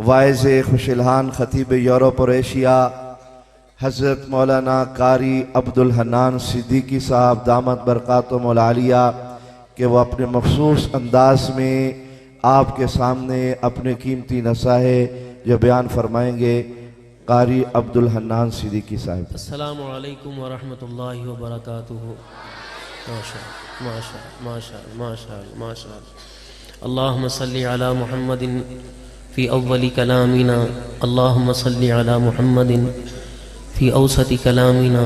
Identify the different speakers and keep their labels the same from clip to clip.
Speaker 1: واعظ خوش الحان خطیب یورپ اور ایشیا حضرت مولانا قاری عبدالحنان صدیقی صاحب دامت برکاتہم العالیہ کہ وہ اپنے مخصوص انداز میں آپ کے سامنے اپنے قیمتی نصائح جو بیان فرمائیں گے۔ قاری عبدالحنان صدیقی صاحب۔
Speaker 2: السلام علیکم ورحمۃ اللہ وبرکاتہ۔ ماشاء اللہ اللہم صلی علی محمد فی اول کلامنا، اللہم صلی علی محمد فی اوسط کلامنا،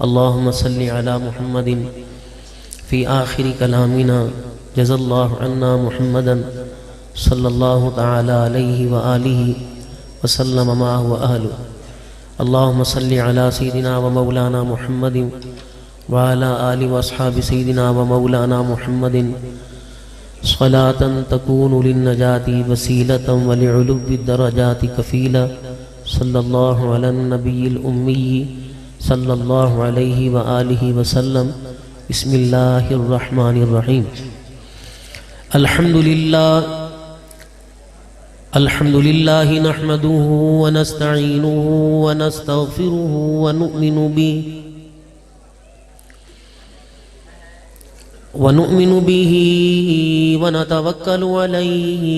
Speaker 2: اللہم صلی علی محمد فی آخر کلامنا، جزا اللہ عنا محمدا صلی اللہ تعالی علیہ وآلہ وسلم معہ وآلہ۔ اللہم صلی علی سیدنا و مولانا محمد وعلی آل واصحاب سیدنا و مولانا محمد صلاة تکون للنجاة وسیلة ولعلو الدرجات کفیلا، صلی اللہ علی النبی الامی صلی اللہ علیہ وآلہ وسلم۔ بسم اللہ الرحمن الرحیم۔ الحمد للہ نحمده ونستعینه ونستغفره ونؤمن به ونتوکل علیہ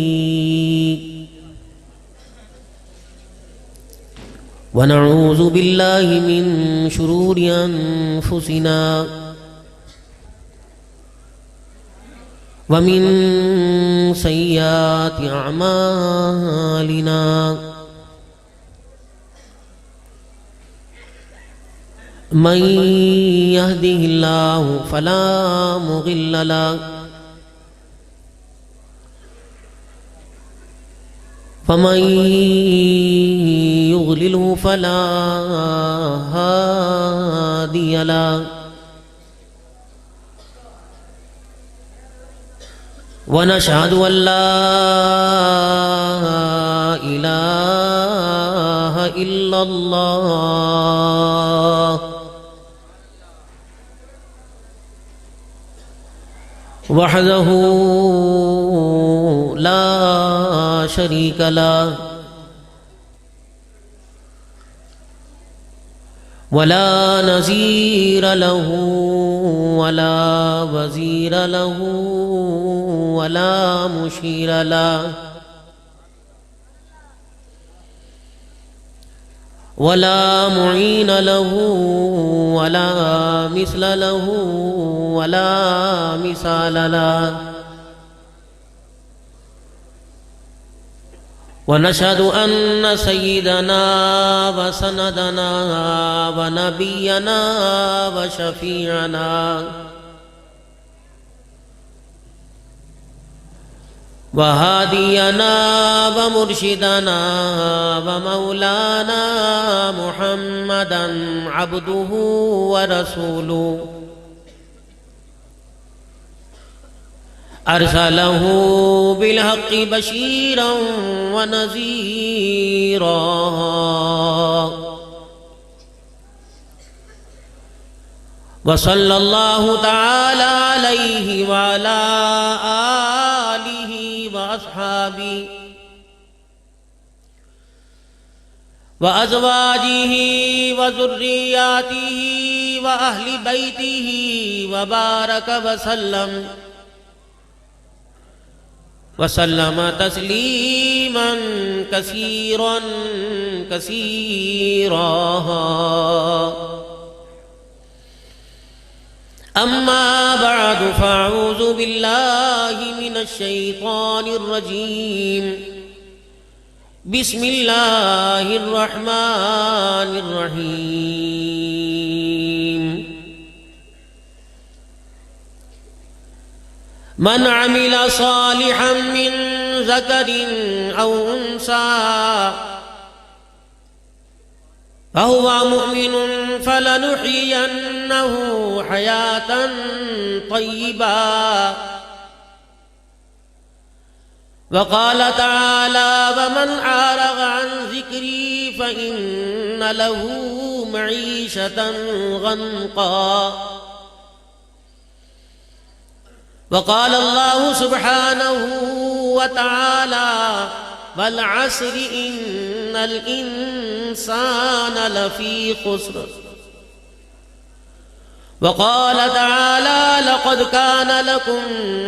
Speaker 2: ونعوذ باللہ من شرور انفسنا ومن سیئات اعمالنا، من يهده الله فلا مضل له ومن يضلله فلا هادي له، ونشهد أن لا إله إلا الله وحده لا شريك له، ولا نظير له ولا وزير له ولا مشير له ولا معين له ولا مثل له ولا مثال له، ونشهد أن سيدنا وسندنا ونبينا وشفيعنا وهادينا ومرشدنا ومولانا محمدا عبده ورسوله، أرسله بالحق بشيرا ونذيرا، وصلى الله تعالى عليه وعلى آله وأصحابه وأزواجه وذرياته وأهل بيته وبارك وسلم تسليما كثيرا أما بعد، فأعوذ بالله من الشيطان الرجيم، بسم الله الرحمن الرحيم۔ من عمل صالحا من ذكر أو أنثى فهو مؤمن فلنحيينه حياة طيبة، وقال تعالى: ومن أعرض عن ذكري فإن له معيشة ضنكا، وقال الله سبحانه وتعالى: والعصر إن الإنسان لفي خسر وقال تعالى لقد كان لكم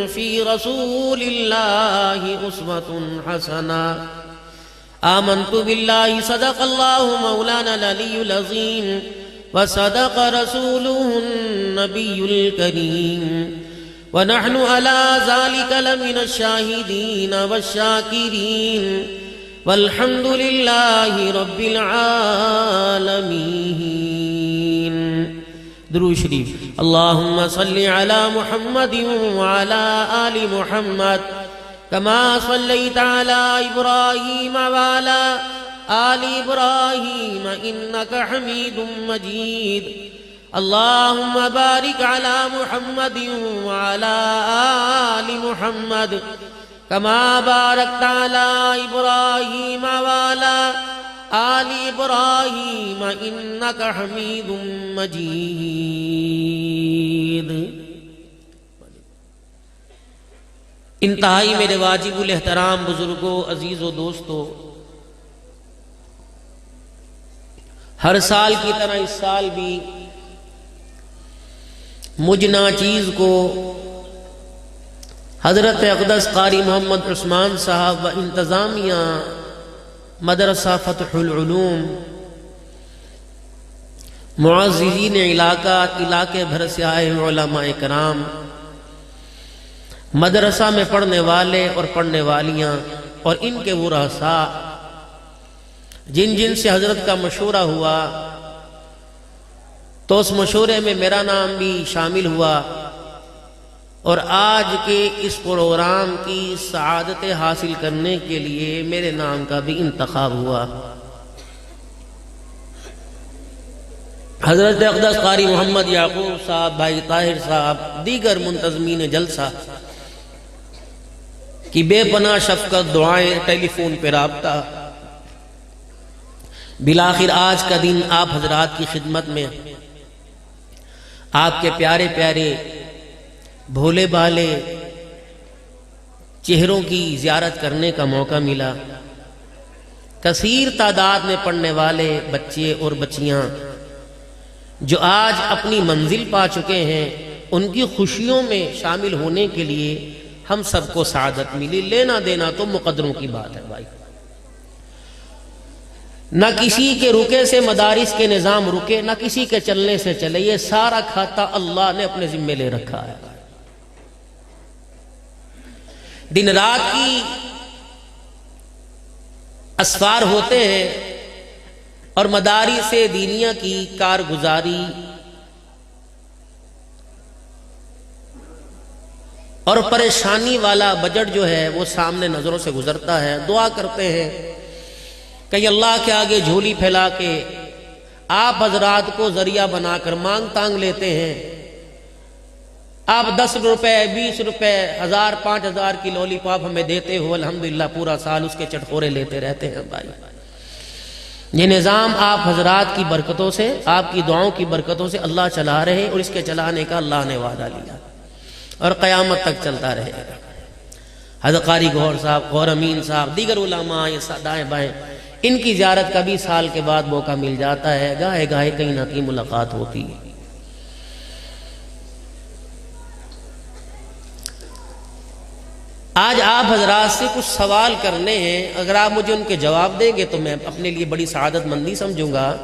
Speaker 2: في رسول الله أسوة حسنة آمنت بالله صدق الله مولانا العلي العظيم وصدق رسوله النبي الكريم ونحن على ذلك لمن الشاهدين والشاكرين والحمد لله رب العالمين. درود شریف. اللهم صل على محمد وعلى آل محمد كما صليت على إبراهيم وعلى آل إبراهيم إنك حميد مجيد. اللهم بارك على محمد وعلى آل محمد كما باركت على إبراهيم وعلى آل إبراهيم إنك حميد مجيد. انتہائی میرے واجب الاحترام بزرگوں، عزیز و دوستو، ہر سال کی طرح اس سال بھی مجھ ناچیز کو حضرت اقدس قاری محمد عثمان صاحب و انتظامیہ مدرسہ فتح العلوم، معززین علاقے بھر سے آئے علماء کرام، مدرسہ میں پڑھنے والے اور پڑھنے والیاں اور ان کے وہ رؤساء جن سے حضرت کا مشورہ ہوا تو اس مشورے میں میرا نام بھی شامل ہوا اور آج کے اس پروگرام کی سعادت حاصل کرنے کے لیے میرے نام کا بھی انتخاب ہوا. حضرت اقدس قاری محمد یعقوب صاحب، بھائی طاہر صاحب، دیگر منتظمین جلسہ کی بے پناہ شفقت، دعائیں، ٹیلی فون پہ رابطہ، بالآخر آج کا دن آپ حضرات کی خدمت میں آپ کے پیارے پیارے بھولے بھالے چہروں کی زیارت کرنے کا موقع ملا. کثیر تعداد میں پڑھنے والے بچے اور بچیاں جو آج اپنی منزل پا چکے ہیں، ان کی خوشیوں میں شامل ہونے کے لیے ہم سب کو سعادت ملی. لینا دینا تو مقدروں کی بات ہے بھائی. نہ کسی کے رکے سے مدارس کے نظام رکے، نہ کسی کے چلنے سے چلے. یہ سارا کھاتا اللہ نے اپنے ذمے لے رکھا ہے. دن رات کی اسفار ہوتے ہیں اور مدارس دینیہ کی کارگزاری اور پریشانی والا بجٹ جو ہے وہ سامنے نظروں سے گزرتا ہے. دعا کرتے ہیں کہ اللہ کے آگے جھولی پھیلا کے آپ حضرات کو ذریعہ بنا کر مانگ تانگ لیتے ہیں. آپ 10 روپے 20 روپے 1000 5000 کی لولی پاپ ہمیں دیتے ہو، الحمدللہ پورا سال اس کے چٹخورے لیتے رہتے ہیں بھائی. یہ نظام آپ حضرات کی برکتوں سے، آپ کی دعاؤں کی برکتوں سے اللہ چلا رہے اور اس کے چلانے کا اللہ نے وعدہ لیا اور قیامت تک چلتا رہے گا. حضرت قاری گوھر صاحب، غور امین صاحب، دیگر علماء یہ دائیں بائیں، ان کی زیارت کا بھی سال کے بعد موقع مل جاتا ہے. گاہے گاہے کہیں نہ کہیں ملاقات ہوتی ہے. آج آپ حضرات سے کچھ سوال کرنے ہیں. اگر آپ مجھے ان کے جواب دیں گے تو میں اپنے لیے بڑی سعادت مندی سمجھوں گا.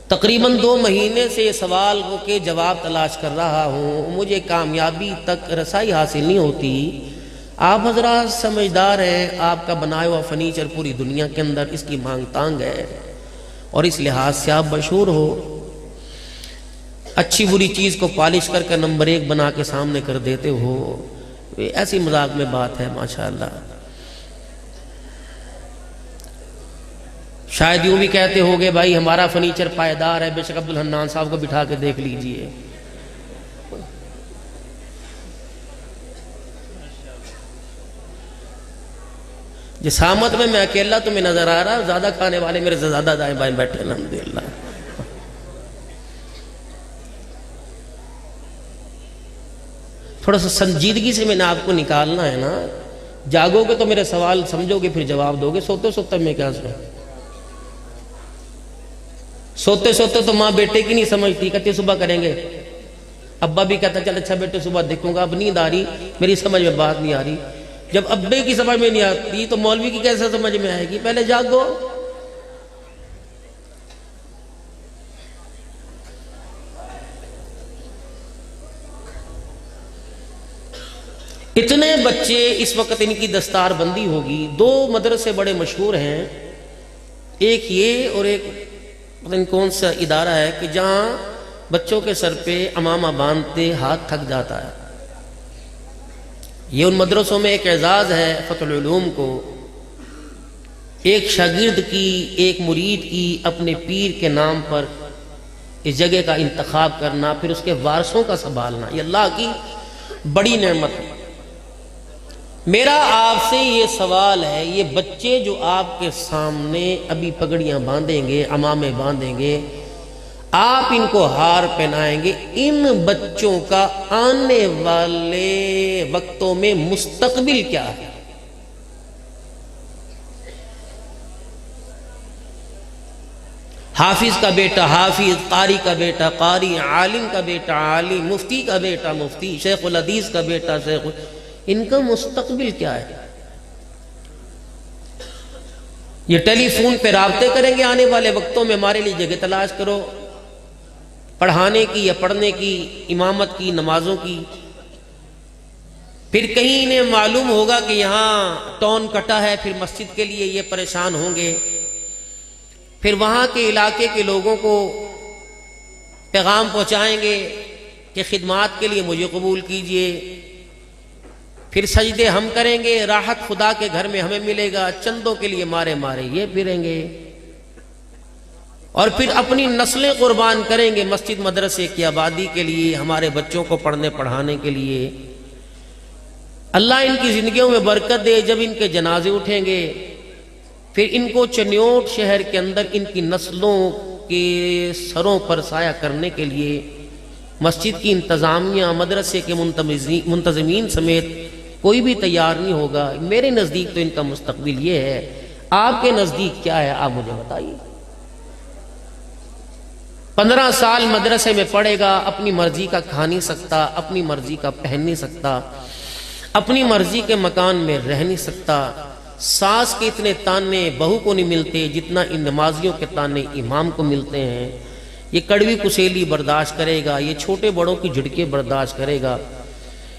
Speaker 2: تقریباً 2 مہینے سے یہ سوال کے جواب تلاش کر رہا ہوں، مجھے کامیابی تک رسائی حاصل نہیں ہوتی. آپ حضرات سمجھدار ہیں، آپ کا بنایا ہوا فرنیچر پوری دنیا کے اندر اس کی مانگ تانگ ہے اور اس لحاظ سے آپ مشہور ہو. اچھی بری چیز کو پالش کر کے نمبر 1 بنا کے سامنے کر دیتے ہو. ایسی مذاق میں بات ہے ماشاءاللہ. شاید یوں بھی کہتے ہوگے بھائی ہمارا فرنیچر پائیدار ہے. بے شک عبدالحنان صاحب کو بٹھا کے دیکھ لیجئے. جسامت میں اکیلا تمہیں نظر آ رہا، زیادہ کھانے والے میرے سے زیادہ دائیں بائیں بیٹھے الحمدللہ. تھوڑا سا سنجیدگی سے میں نے آپ کو نکالنا ہے نا. جاگو گے تو میرے سوال سمجھو گے، پھر جواب دو گے. سوتے سوتے میں کیا سنا؟ سوتے سوتے تو ماں بیٹے کی نہیں سمجھتی، کہتی صبح کریں گے. ابا بھی کہتا چل اچھا بیٹے صبح دیکھوں گا، اب نیند آ رہی، میری سمجھ میں بات نہیں آ رہی. جب ابے کی سمجھ میں نہیں آتی تو مولوی کی کیسے سمجھ میں آئے گی؟ پہلے جاگو. اتنے بچے اس وقت ان کی دستار بندی ہوگی. 2 مدرسے بڑے مشہور ہیں، ایک یہ اور ایک پتہ نہیں کون سا ادارہ ہے کہ جہاں بچوں کے سر پہ عمامہ باندھتے ہاتھ تھک جاتا ہے. یہ ان مدرسوں میں ایک اعزاز ہے فتح العلوم کو، ایک شاگرد کی، ایک مرید کی اپنے پیر کے نام پر اس جگہ کا انتخاب کرنا، پھر اس کے وارثوں کا سنبھالنا، یہ اللہ کی بڑی نعمت ہے. میرا آپ سے یہ سوال ہے، یہ بچے جو آپ کے سامنے ابھی پگڑیاں باندھیں گے، عمامے باندھیں گے، آپ ان کو ہار پہنائیں گے، ان بچوں کا آنے والے وقتوں میں مستقبل کیا ہے؟ حافظ کا بیٹا حافظ، قاری کا بیٹا قاری، عالم کا بیٹا عالم، مفتی کا بیٹا مفتی، شیخ الحدیث کا بیٹا شیخ، ان کا مستقبل کیا ہے؟ یہ ٹیلی فون پہ رابطے کریں گے آنے والے وقتوں میں، ہمارے لیے جگہ تلاش کرو پڑھانے کی یا پڑھنے کی، امامت کی، نمازوں کی. پھر کہیں انہیں معلوم ہوگا کہ یہاں ٹون کٹا ہے، پھر مسجد کے لیے یہ پریشان ہوں گے. پھر وہاں کے علاقے کے لوگوں کو پیغام پہنچائیں گے کہ خدمات کے لیے مجھے قبول کیجئے. پھر سجدے ہم کریں گے، راحت خدا کے گھر میں ہمیں ملے گا، چندوں کے لیے مارے مارے یہ پھریں گے. اور پھر اپنی نسلیں قربان کریں گے مسجد مدرسے کی آبادی کے لیے، ہمارے بچوں کو پڑھنے پڑھانے کے لیے. اللہ ان کی زندگیوں میں برکت دے. جب ان کے جنازے اٹھیں گے پھر ان کو چنیوٹ شہر کے اندر ان کی نسلوں کے سروں پر سایہ کرنے کے لیے مسجد کی انتظامیہ، مدرسے کے منتظمین سمیت کوئی بھی تیار نہیں ہوگا. میرے نزدیک تو ان کا مستقبل یہ ہے. آپ کے نزدیک کیا ہے؟ آپ مجھے بتائیے. 15 سال مدرسے میں پڑھے گا، اپنی مرضی کا کھا نہیں سکتا، اپنی مرضی کا پہن نہیں سکتا، اپنی مرضی کے مکان میں رہ نہیں سکتا. ساس کے اتنے تانے بہو کو نہیں ملتے جتنا ان نمازیوں کے تانے امام کو ملتے ہیں. یہ کڑوی کسیلی برداشت کرے گا، یہ چھوٹے بڑوں کی جھڑکے برداشت کرے گا.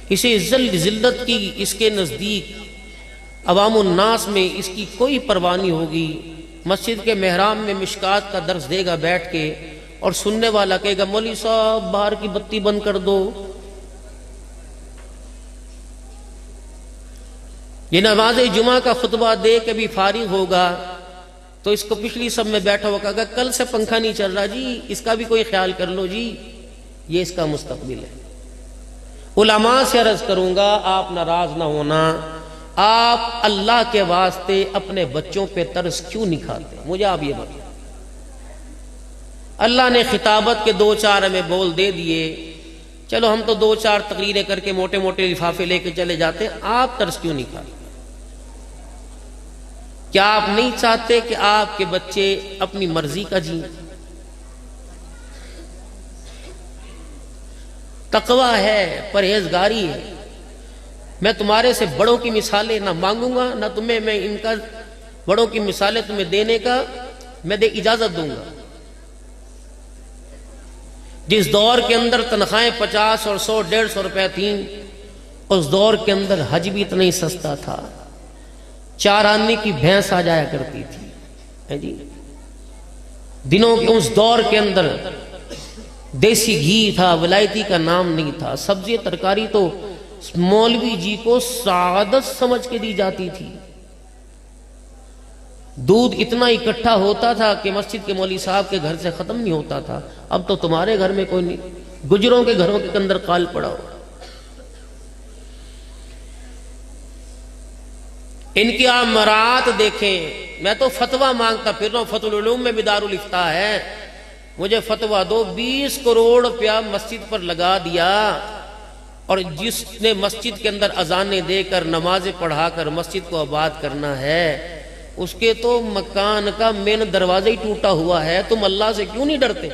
Speaker 2: اسے ذلت کی اس کے نزدیک عوام الناس میں اس کی کوئی پرواہ نہیں ہوگی. مسجد کے محراب میں مشکات کا درس دے گا بیٹھ کے، اور سننے والا کہے گا مولوی صاحب باہر کی بتی بند کر دو. یہ نماز جمعہ کا خطبہ دے کے بھی فارغ ہوگا تو اس کو پچھلی سب میں بیٹھا ہوا کہا کل سے پنکھا نہیں چل رہا جی، اس کا بھی کوئی خیال کر لو جی. یہ اس کا مستقبل ہے. علماء سے عرض کروں گا آپ ناراض نہ ہونا، آپ اللہ کے واسطے اپنے بچوں پہ ترس کیوں نہیں کھاتے؟ مجھے آپ یہ بتائیں. اللہ نے خطابت کے 2-4 ہمیں بول دے دیے، چلو ہم تو 2-4 تقریریں کر کے موٹے موٹے لفافے لے کے چلے جاتے. آپ ترس کیوں نہیں کھاتے؟ کیا آپ نہیں چاہتے کہ آپ کے بچے اپنی مرضی کا جئیں؟ تقویٰ ہے، پرہیزگاری ہے. میں تمہارے سے بڑوں کی مثالیں نہ مانگوں گا، نہ تمہیں میں ان کا بڑوں کی مثالیں تمہیں دینے کا میں اجازت دوں گا. جس دور کے اندر تنخواہیں 50 اور 100 150 روپے تھیں، اس دور کے اندر حج بھی اتنا ہی سستا تھا. 4 آنے کی بھینس آ جایا کرتی تھی جی. دنوں کے اس دور کے اندر دیسی گھی تھا، ولایتی کا نام نہیں تھا. سبزی ترکاری تو مولوی جی کو سعادت سمجھ کے دی جاتی تھی. دودھ اتنا اکٹھا ہوتا تھا کہ مسجد کے مولوی صاحب کے گھر سے ختم نہیں ہوتا تھا. اب تو تمہارے گھر میں کوئی نہیں، گجروں کے گھروں کے اندر قال پڑا ہو. ان کی آپ مراعات دیکھیں. میں تو فتویٰ مانگتا پھر رہا ہوں، فتح العلوم میں بھی دارالافتاء ہے، مجھے فتویٰ دو. 20 کروڑ روپیہ مسجد پر لگا دیا، اور جس نے مسجد کے اندر اذانیں دے کر نمازیں پڑھا کر مسجد کو آباد کرنا ہے، اس کے تو مکان کا مین دروازہ ہی ٹوٹا ہوا ہے، تم اللہ سے کیوں نہیں ڈرتے؟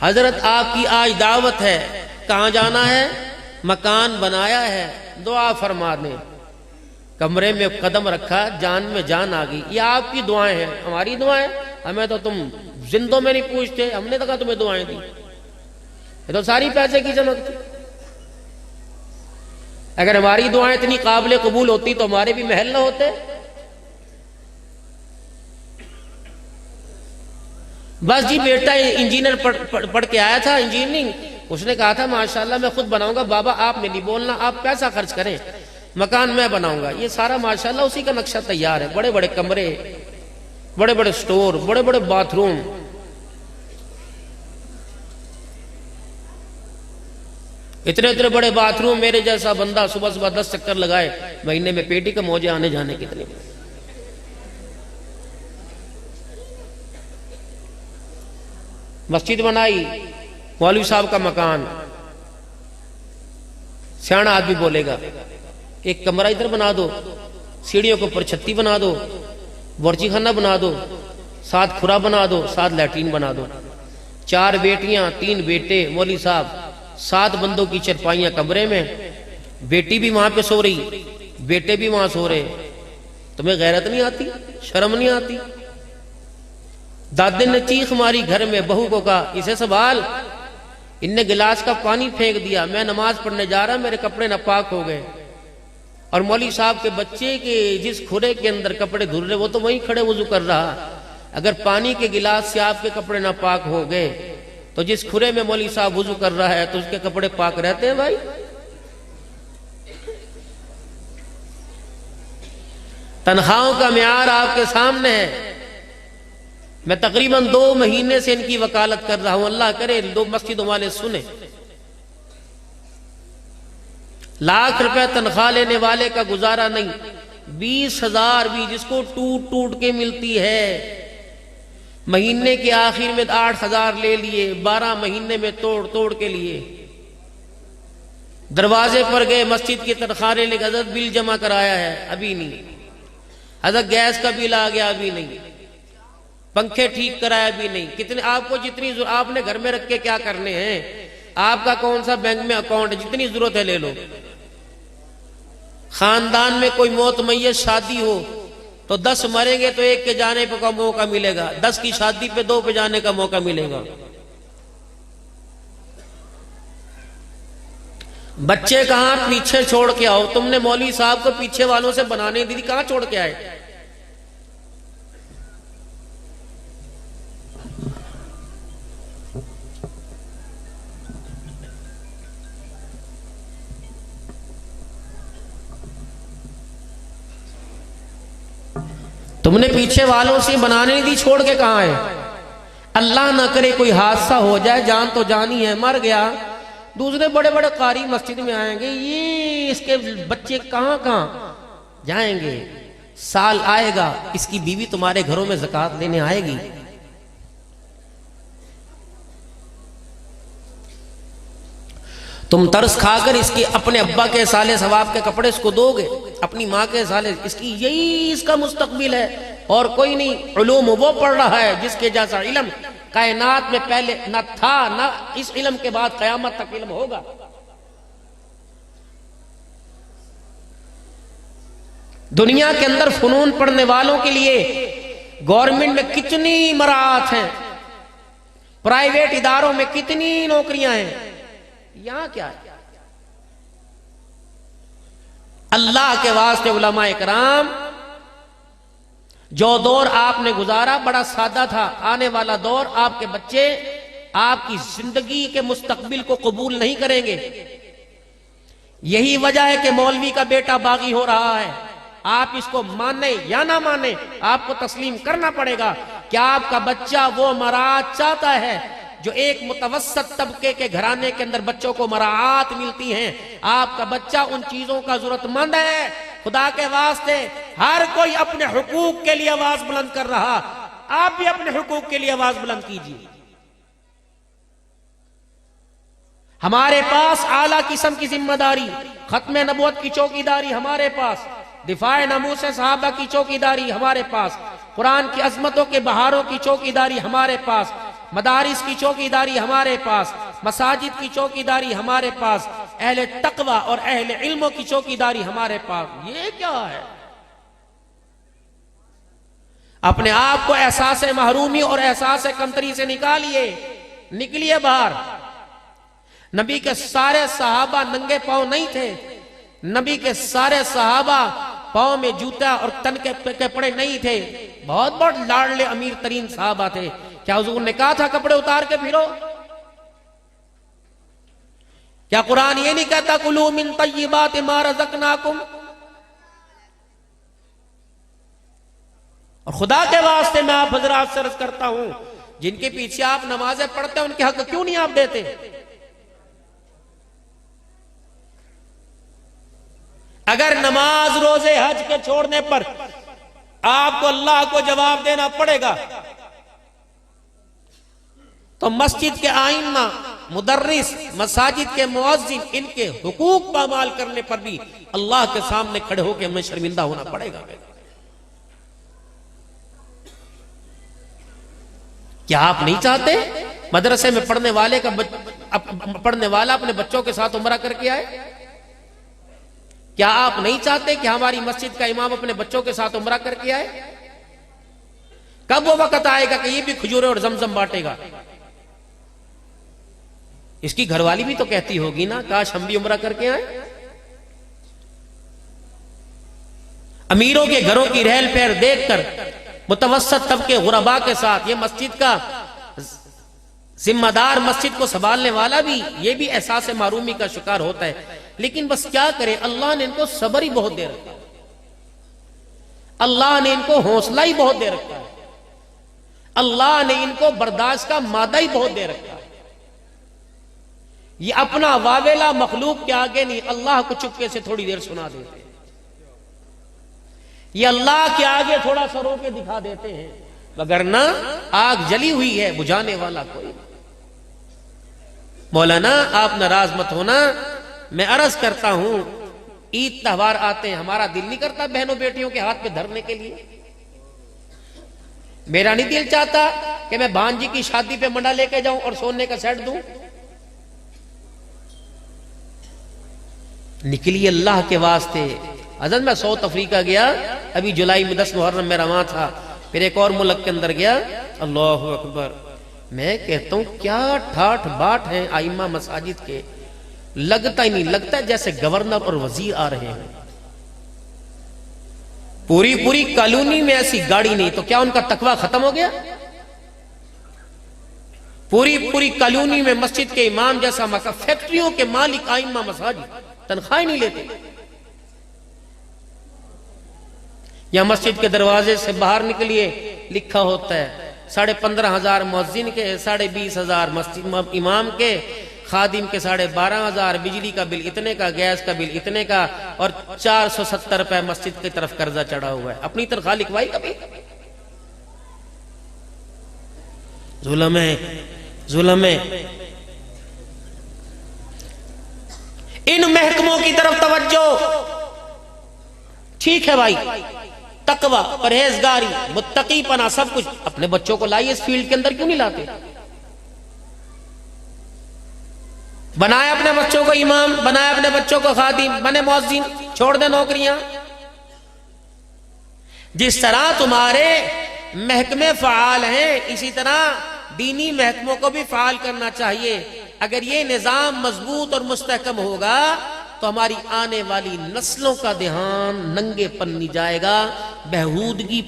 Speaker 2: حضرت آپ کی آج دعوت ہے، کہاں جانا ہے؟ مکان بنایا ہے، دعا فرما دیں۔ کمرے میں قدم رکھا، جان میں جان آ گئی۔ یہ آپ کی دعائیں ہیں، ہماری دعائیں ہمیں تو تم زندوں میں نہیں پوچھتے، ہم نے تو کہا تمہیں دعائیں دی، یہ تو ساری پیسے کی چمک تھی۔ اگر ہماری دعائیں اتنی قابل قبول ہوتی تو ہمارے بھی محل نہ ہوتے۔ بس جی بیٹا انجینئر پڑھ کے آیا تھا انجینئرنگ، اس نے کہا تھا ماشاءاللہ میں خود بناؤں گا۔ بابا آپ نے نہیں بولنا، آپ پیسہ خرچ کریں، مکان میں بناؤں گا۔ یہ سارا ماشاءاللہ اسی کا نقشہ تیار ہے، بڑے بڑے کمرے، بڑے بڑے سٹور، بڑے بڑے باتھ روم۔ اتنے اتنے بڑے باتھ روم، میرے جیسا بندہ صبح صبح 10 چکر لگائے، مہینے میں پیٹی کا موجے آنے جانے کتنے۔ مسجد بنائی، مولوی صاحب کا مکان، سیاح آدمی بولے گا ایک کمرہ ادھر بنا دو، سیڑھیوں کے اوپر چھتی بنا دو، ورچی خانہ بنا دو، 7 کھرا بنا دو، 7 لیٹرین بنا دو، 4 بیٹیاں 3 بیٹے، مولوی صاحب 7 بندوں کی چرپائیاں کمرے میں، بیٹی بھی وہاں پہ سو رہی، بیٹے بھی وہاں سو رہے۔ تمہیں غیرت نہیں آتی؟ شرم نہیں آتی؟ دادے نے چیخ ماری گھر میں، بہو کو کہا اسے سنبھال، ان نے گلاس کا پانی پھینک دیا، میں نماز پڑھنے جا رہا، میرے کپڑے ناپاک ہو گئے۔ اور مولوی صاحب کے بچے کے جس کھرے کے اندر کپڑے دھل رہے وہ تو وہیں کھڑے وضو کر رہا۔ اگر پانی کے گلاس سے آپ کے کپڑے ناپاک ہو گئے تو جس کھرے میں مولوی صاحب وضو کر رہا ہے تو اس کے کپڑے پاک رہتے ہیں بھائی؟ تنخواہوں کا معیار آپ کے سامنے ہے۔ میں تقریباً 2 مہینے سے ان کی وکالت کر رہا ہوں، اللہ کرے 2 مسجدوں والے سنیں۔ لاکھ روپے تنخواہ لینے والے کا گزارا نہیں، 20,000 بھی جس کو ٹوٹ ٹوٹ کے ملتی ہے، مہینے کے آخر میں 8,000 لے لیے، 12 مہینے میں توڑ توڑ کے لیے۔ دروازے پر گئے، مسجد کی تنخواہ لینے کا، حضرت بل جمع کرایا ہے، ابھی نہیں۔ حضرت گیس کا بل آ گیا، ابھی نہیں۔ پنکھے ٹھیک کرایا، بھی نہیں۔ کتنے آپ کو جتنی آپ نے گھر میں رکھ کے کیا کرنے ہیں؟ آپ کا کون سا بینک میں اکاؤنٹ ہے؟ جتنی ضرورت ہے لے لو۔ خاندان میں کوئی موت میت شادی ہو تو 10 مریں گے تو 1 کے جانے کا موقع ملے گا، 10 کی شادی پہ 2 پہ جانے کا موقع ملے گا۔ بچے کہاں پیچھے چھوڑ کے آؤ؟ تم نے مولوی صاحب کو پیچھے والوں سے بنانے دی، کہاں چھوڑ کے آئے؟ تم نے پیچھے والوں سے بنانے نہیں دی، چھوڑ کے کہاں ہے؟ اللہ نہ کرے کوئی حادثہ ہو جائے، جان تو جانی ہے، مر گیا، دوسرے بڑے بڑے قاری مسجد میں آئیں گے، یہ اس کے بچے کہاں کہاں جائیں گے؟ سال آئے گا، اس کی بیوی تمہارے گھروں میں زکوٰۃ لینے آئے گی۔ تم ترس کھا کر اس کی اپنے ابا کے سالے ثواب کے کپڑے اس کو دو گے، اپنی ماں کے سالے، اس کی یہی اس کا مستقبل ہے اور کوئی نہیں۔ علوم وہ پڑھ رہا ہے جس کے جیسا علم کائنات میں پہلے نہ تھا، نہ اس علم کے بعد قیامت تک علم ہوگا۔ دنیا کے اندر فنون پڑھنے والوں کے لیے گورنمنٹ میں کتنی مراعات ہیں، پرائیویٹ اداروں میں کتنی نوکریاں ہیں، یہاں کیا ہے؟ اللہ کے واسطے علماء کرام، جو دور آپ نے گزارا بڑا سادہ تھا، آنے والا دور آپ کے بچے آپ کی زندگی کے مستقبل کو قبول نہیں کریں گے۔ یہی وجہ ہے کہ مولوی کا بیٹا باغی ہو رہا ہے۔ آپ اس کو مانے یا نہ مانے، آپ کو تسلیم کرنا پڑے گا کہ آپ کا بچہ وہ مراعات چاہتا ہے جو ایک متوسط طبقے کے گھرانے کے اندر بچوں کو مراعات ملتی ہیں۔ آپ کا بچہ ان چیزوں کا ضرورت مند ہے۔ خدا کے واسطے ہر کوئی اپنے حقوق کے لیے آواز بلند کر رہا، آپ بھی اپنے حقوق کے لیے آواز بلند کیجیے۔ ہمارے پاس اعلیٰ قسم کی ذمہ داری، ختم نبوت کی چوکیداری ہمارے پاس، دفاع ناموس صحابہ کی چوکیداری ہمارے پاس، قرآن کی عظمتوں کے بہاروں کی چوکیداری ہمارے پاس، مدارس کی چوکیداری ہمارے پاس، مساجد کی چوکیداری ہمارے پاس، اہل تقوی اور اہل علموں کی چوکیداری ہمارے پاس۔ یہ کیا ہے؟ اپنے آپ کو احساس محرومی اور احساس کمتری سے نکلیے باہر۔ نبی کے سارے صحابہ ننگے پاؤں نہیں تھے، نبی کے سارے صحابہ پاؤں میں جوتا اور تن کے کپڑے نہیں تھے، بہت بہت لاڈلے امیر ترین صحابہ تھے۔ کیا حضور نے کہا تھا کپڑے اتار کے پھرو؟ کیا قرآن یہ نہیں کہتا کلوا من طیبات ما رزقناکم؟ اور خدا کے واسطے میں آپ حضرات سے عرض کرتا ہوں، جن کے پیچھے آپ نمازیں پڑھتے ہیں ان کے حق کیوں نہیں آپ دیتے؟ اگر نماز روزے حج کے چھوڑنے پر آپ کو اللہ کو جواب دینا پڑے گا تو مسجد کے ائمہ، مدرس، مساجد کے مؤذن، ان کے حقوق پامال کرنے پر بھی اللہ کے سامنے کھڑے ہو کے ہمیں شرمندہ ہونا پڑے گا۔ کیا آپ نہیں چاہتے مدرسے میں پڑھنے والا اپنے بچوں کے ساتھ عمرہ کر کے آئے؟ کیا آپ نہیں چاہتے کہ ہماری مسجد کا امام اپنے بچوں کے ساتھ عمرہ کر کے آئے؟ کب وہ وقت آئے گا کہ یہ بھی کھجورے اور زمزم بانٹے گا؟ اس کی گھر والی بھی تو کہتی ہوگی نا کاش ہم بھی عمرہ کر کے آئیں۔ امیروں کے گھروں کی رہل پہل دیکھ کر متوسط طبقے غرباء کے ساتھ یہ مسجد کا ذمہ دار، مسجد کو سنبھالنے والا بھی یہ بھی احساس محرومی کا شکار ہوتا ہے۔ لیکن بس کیا کرے، اللہ نے ان کو صبر ہی بہت دے رکھا ہے، اللہ نے ان کو حوصلہ ہی بہت دے رکھا ہے، اللہ نے ان کو برداشت کا مادہ ہی بہت دے رکھا ہے۔ یہ اپنا واویلا مخلوق کے آگے نہیں، اللہ کو چپکے سے تھوڑی دیر سنا دیتے ہیں، یہ اللہ کے آگے تھوڑا سا رو کے دکھا دیتے ہیں، وگرنہ آگ جلی ہوئی ہے، بجھانے والا کوئی نہیں۔ مولانا آپ ناراض مت ہونا، میں عرض کرتا ہوں عید تہوار آتے ہیں، ہمارا دل نہیں کرتا بہنوں بیٹیوں کے ہاتھ پہ دھرنے کے لیے؟ میرا نہیں دل چاہتا کہ میں بھانجی کی شادی پہ منڈا لے کے جاؤں اور سونے کا سیٹ دوں؟ نکلی اللہ کے واسطے۔ حضرت میں ساؤتھ افریقہ گیا، ابھی جولائی میں 10 محرم میں رواں تھا، پھر ایک اور ملک کے اندر گیا، اللہ اکبر، میں کہتا ہوں کیا ٹھاٹ باٹ ہیں ائمہ مساجد کے، لگتا ہی نہیں، لگتا ہے جیسے گورنر اور وزیر آ رہے ہیں۔ پوری کالونی میں ایسی گاڑی نہیں، تو کیا ان کا تقوی ختم ہو گیا؟ پوری کالونی میں مسجد کے امام جیسا مقام، فیکٹریوں کے مالک ائمہ مساجد تنخواہ نہیں لیتے۔ یا مسجد کے دروازے سے باہر نکلیے، لکھا ہوتا ہے 15,500 مؤذن کے، 20,500 مسجد امام کے، خادم کے 12,500، بجلی کا بل اتنے کا، گیس کا بل اتنے کا، اور 470 روپے مسجد کی طرف قرضہ چڑھا ہوا ہے۔ اپنی تنخواہ لکھوائی کبھی؟ ظلم ہے۔ ان محکموں کی طرف توجہ، ٹھیک ہے بھائی، تقوی، پرہیزگاری، متقی پنا سب کچھ، اپنے بچوں کو لائیے اس فیلڈ کے اندر، کیوں نہیں لاتے؟ بنائے اپنے بچوں کو امام، بنائے اپنے بچوں کو خادم، بنے مؤذن، چھوڑ دے نوکریاں۔ جس طرح تمہارے محکمے فعال ہیں، اسی طرح دینی محکموں کو بھی فعال کرنا چاہیے۔ اگر یہ نظام مضبوط اور مستحکم ہوگا تو ہماری آنے والی نسلوں کا دھیان ننگے پن نہیں جائے گا، بہودگی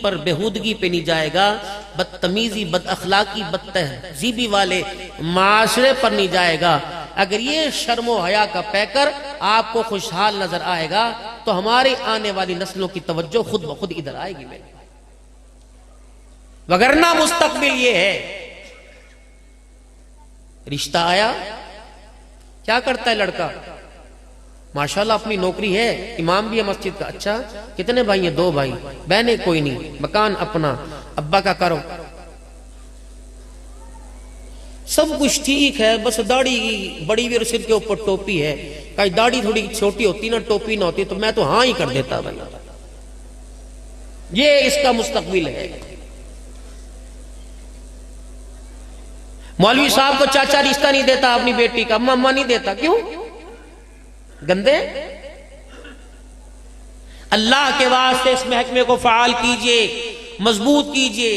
Speaker 2: پہ نہیں جائے گا، بدتمیزی، بد اخلاقی، بد تہذیبی والے معاشرے پر نہیں جائے گا۔ اگر یہ شرم و حیا کا پیکر آپ کو خوشحال نظر آئے گا تو ہماری آنے والی نسلوں کی توجہ خود بخود ادھر آئے گی میرے، وگرنہ مستقبل یہ ہے۔ رشتہ آیا، کیا کرتا ہے لڑکا؟ ماشاءاللہ اپنی نوکری ہے، امام بھی ہے مسجد کا، اچھا کتنے بھائی ہیں؟ 2 بھائی، بہنیں کوئی نہیں، مکان اپنا، ابا کا کرو، سب کچھ ٹھیک ہے، بس داڑھی بڑی ہوئی اور سر کے اوپر ٹوپی ہے، کہیں داڑھی تھوڑی چھوٹی ہوتی نا، ٹوپی نہ ہوتی تو میں تو ہاں ہی کر دیتا بھائی۔ یہ اس کا مستقبل ہے۔ مولوی صاحب کو چاچا رشتہ نہیں دیتا اپنی بیٹی کا، ماما نہیں دیتا، کیوں؟ گندے۔ اللہ کے واسطے اس محکمے کو فعال کیجئے، مضبوط کیجئے۔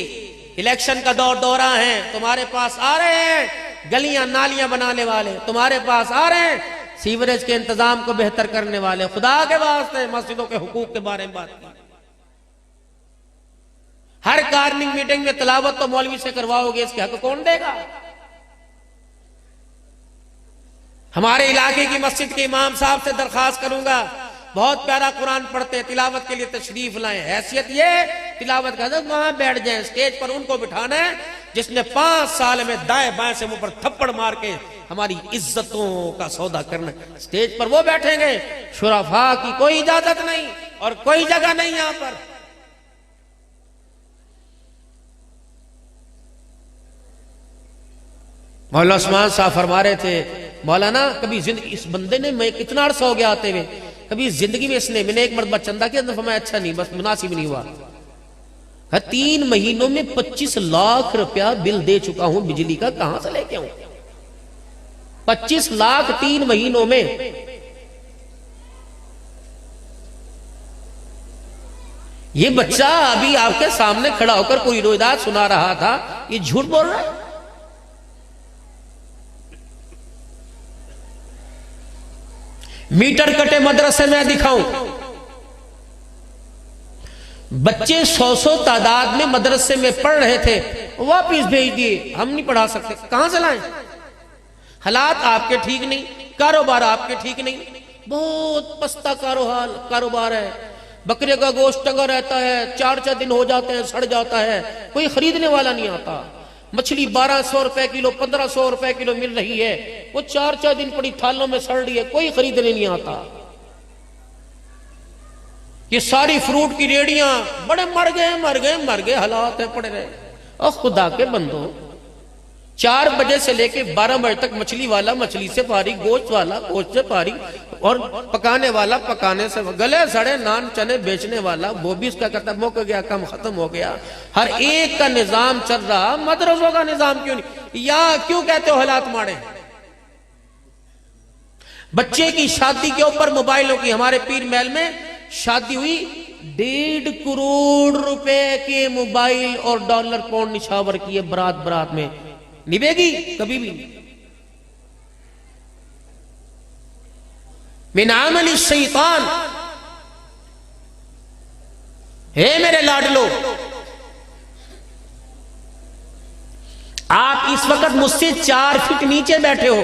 Speaker 2: الیکشن کا دورہ ہے، تمہارے پاس آ رہے ہیں گلیاں نالیاں بنانے والے، تمہارے پاس آ رہے ہیں سیوریج کے انتظام کو بہتر کرنے والے۔ خدا کے واسطے مسجدوں کے حقوق کے بارے میں بات کی۔ ہر کارننگ میٹنگ میں تلاوت تو مولوی سے کرواؤ گے، اس کے حق کون دے گا؟ ہمارے علاقے کی مسجد کے امام صاحب سے درخواست کروں گا، بہت پیارا قرآن پڑھتے، تلاوت کے لیے تشریف لائیں۔ حیثیت یہ تلاوت کا حضرت وہاں بیٹھ جائیں، سٹیج پر ان کو بٹھانا ہے جس نے 5 سال میں دائیں بائیں سے منہ پر تھپڑ مار کے ہماری عزتوں کا سودا کرنا ہے۔ سٹیج پر وہ بیٹھیں گے، شرفاء کی کوئی اجازت نہیں اور کوئی جگہ نہیں یہاں پر۔ مولانا عثمان صاحب فرما رہے تھے، مولانا کبھی زندگی اس بندے نے، میں کتنا عرصہ ہو گیا آتے ہوئے، کبھی زندگی میں اس نے، میں نے ایک مرتبہ چندہ کیا، فرمایا اچھا نہیں، بس مناسب نہیں ہوا۔ 3 مہینوں میں 25 لاکھ روپیہ بل دے چکا ہوں بجلی کا، کہاں سے لے کے آؤں؟ 25 لاکھ 3 مہینوں میں۔ یہ بچہ ابھی آپ کے سامنے کھڑا ہو کر کوئی روایات سنا رہا تھا، یہ جھوٹ بول رہا ہے۔ میٹر کٹے مدرسے میں دکھاؤں، بچے 100 تعداد میں مدرسے میں پڑھ رہے تھے، واپس بھیج دیے، ہم نہیں پڑھا سکتے، کہاں سے لائیں؟ حالات آپ کے ٹھیک نہیں، کاروبار آپ کے ٹھیک نہیں، بہت پستہ کاروبار ہے، بکرے کا گوشت ٹنگا رہتا ہے، 4 دن ہو جاتے ہیں، سڑ جاتا ہے، کوئی خریدنے والا نہیں آتا۔ مچھلی 1200 روپے کلو، 1500 روپے کلو مل رہی ہے، وہ 4 دن پڑی تھالوں میں سڑ رہی ہے، کوئی خریدنے نہیں آتا۔ یہ ساری فروٹ کی ریڑیاں بڑے مر گئے حالات ہیں پڑے رہے۔ اور خدا کے بندو، 4 بجے سے لے کے 12 بجے تک مچھلی والا مچھلی سے فارغ، گوشت والا گوشت سے فارغ، اور پکانے والا پکانے سے، گلے سڑے نان چنے بیچنے والا وہ بھی اس کا کہتا موقع گیا، کم ختم ہو گیا۔ ہر ایک کا نظام چل رہا، مدرسوں کا نظام کیوں نہیں؟ یا کیوں کہتے ہو حالات ماڑے؟ بچے کی شادی کے اوپر موبائلوں کی، ہمارے پیر محل میں شادی ہوئی، 1.5 کروڑ روپے کے موبائل اور ڈالر پاؤنڈ نشاور کیے برات میں، نبھے گی کبھی بھی؟ من عمل الشیطان۔ ہے میرے لاڈلو، آپ اس وقت مجھ سے 4 فٹ نیچے بیٹھے ہو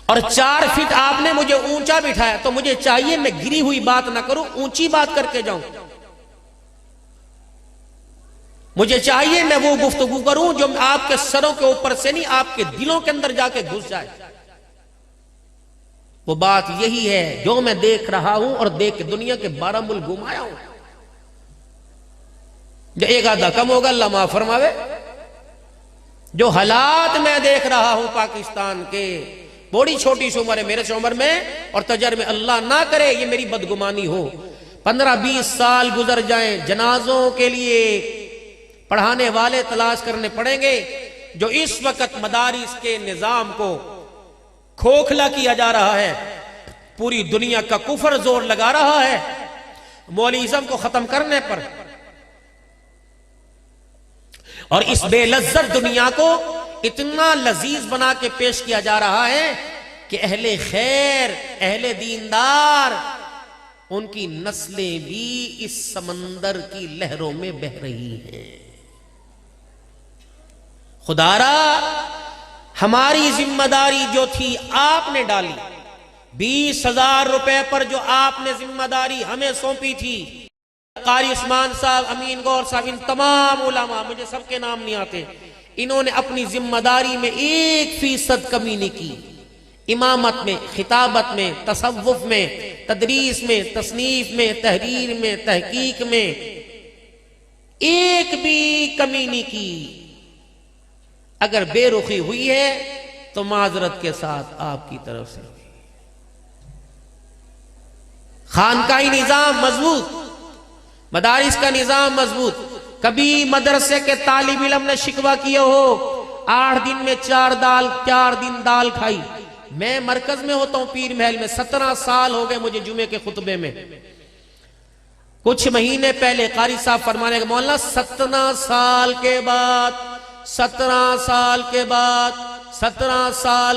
Speaker 2: اور 4 فٹ آپ نے مجھے اونچا بٹھایا، تو مجھے چاہیے میں گری ہوئی بات نہ کروں، اونچی بات کر کے جاؤں۔ مجھے چاہیے میں وہ گفتگو کروں جو آپ کے سروں کے اوپر سے نہیں، آپ کے دلوں کے اندر جا کے گھس جائے۔ وہ بات یہی ہے جو میں دیکھ رہا ہوں اور دیکھ کے دنیا کے 12 ملک گھمایا ہوں۔ جو ایک آدھا کم ہوگا اللہ معاف فرماوے۔ جو حالات میں دیکھ رہا ہوں پاکستان کے، بڑی چھوٹی سی عمر ہے میرے سے عمر میں، اور تجربے اللہ نہ کرے یہ میری بدگمانی ہو، 15-20 سال گزر جائیں، جنازوں کے لیے پڑھانے والے تلاش کرنے پڑیں گے۔ جو اس وقت مدارس کے نظام کو کھوکھلا کیا جا رہا ہے، پوری دنیا کا کفر زور لگا رہا ہے مولیزم کو ختم کرنے پر، اور اس بے لذت دنیا کو اتنا لذیذ بنا کے پیش کیا جا رہا ہے کہ اہل خیر، اہل دیندار، ان کی نسلیں بھی اس سمندر کی لہروں میں بہہ رہی ہیں۔ خدا را ہماری ذمہ داری جو تھی آپ نے ڈالی، 20,000 روپے پر جو آپ نے ذمہ داری ہمیں سونپی تھی، قاری عثمان صاحب، امین گور صاحب، ان تمام علماء، مجھے سب کے نام نہیں آتے، انہوں نے اپنی ذمہ داری میں 1% کمی نہیں کی۔ امامت میں، خطابت میں، تصوف میں، تدریس میں، تصنیف میں، تحریر میں، تحقیق میں ایک بھی کمی نہیں کی۔ اگر بے رخی ہوئی ہے تو معذرت کے ساتھ آپ کی طرف سے. خانقاہی نظام مضبوط، مدارس کا نظام مضبوط. کبھی مدرسے کے طالب علم نے شکوہ کیا ہو 8 دن میں 4 دن دال کھائی. میں مرکز میں ہوتا ہوں پیر محل میں، 17 سال ہو گئے مجھے جمعے کے خطبے میں. کچھ مہینے پہلے قاری صاحب فرمانے کا مولانا 17 سال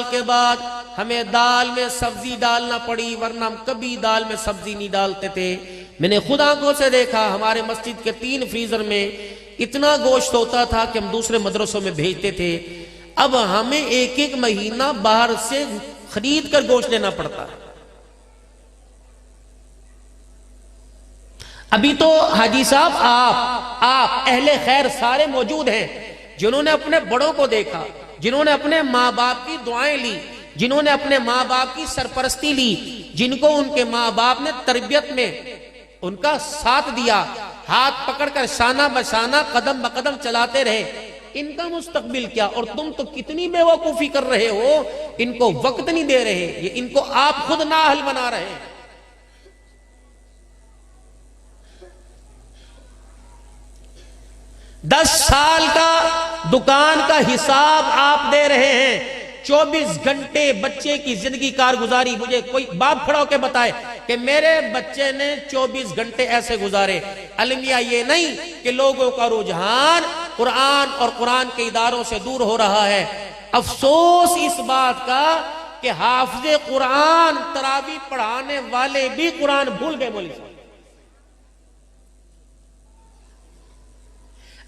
Speaker 2: کے بعد ہمیں دال میں سبزی ڈالنا پڑی، ورنہ ہم کبھی دال میں سبزی نہیں ڈالتے تھے. میں نے خود آنکھوں سے دیکھا ہمارے مسجد کے 3 فریزر میں اتنا گوشت ہوتا تھا کہ ہم دوسرے مدرسوں میں بھیجتے تھے. اب ہمیں ایک مہینہ باہر سے خرید کر گوشت لینا پڑتا ہے. ابھی تو حاجی صاحب آپ اہل خیر سارے موجود ہیں جنہوں نے اپنے بڑوں کو دیکھا، جنہوں نے اپنے ماں باپ کی دعائیں لی، جنہوں نے اپنے ماں باپ کی سرپرستی لی، جن کو ان کے ماں باپ نے تربیت میں ان کا ساتھ دیا، ہاتھ پکڑ کر شانہ بشانہ قدم بقدم چلاتے رہے. ان کا مستقبل کیا؟ اور تم تو کتنی بے وقوفی کر رہے ہو، ان کو وقت نہیں دے رہے، یہ ان کو آپ خود نااہل بنا رہے ہیں. دس سال کا دکان کا حساب آپ دے رہے ہیں. 24 گھنٹے بچے کی زندگی کارگزاری. مجھے کوئی باپ کھڑا ہو کے بتائے کہ میرے بچے نے 24 گھنٹے ایسے گزارے. المیہ یہ نہیں کہ لوگوں کا رجحان قرآن اور قرآن کے اداروں سے دور ہو رہا ہے. افسوس اس بات کا کہ حافظ قرآن تراویح پڑھانے والے بھی قرآن بھول گئے. مولوی صاحب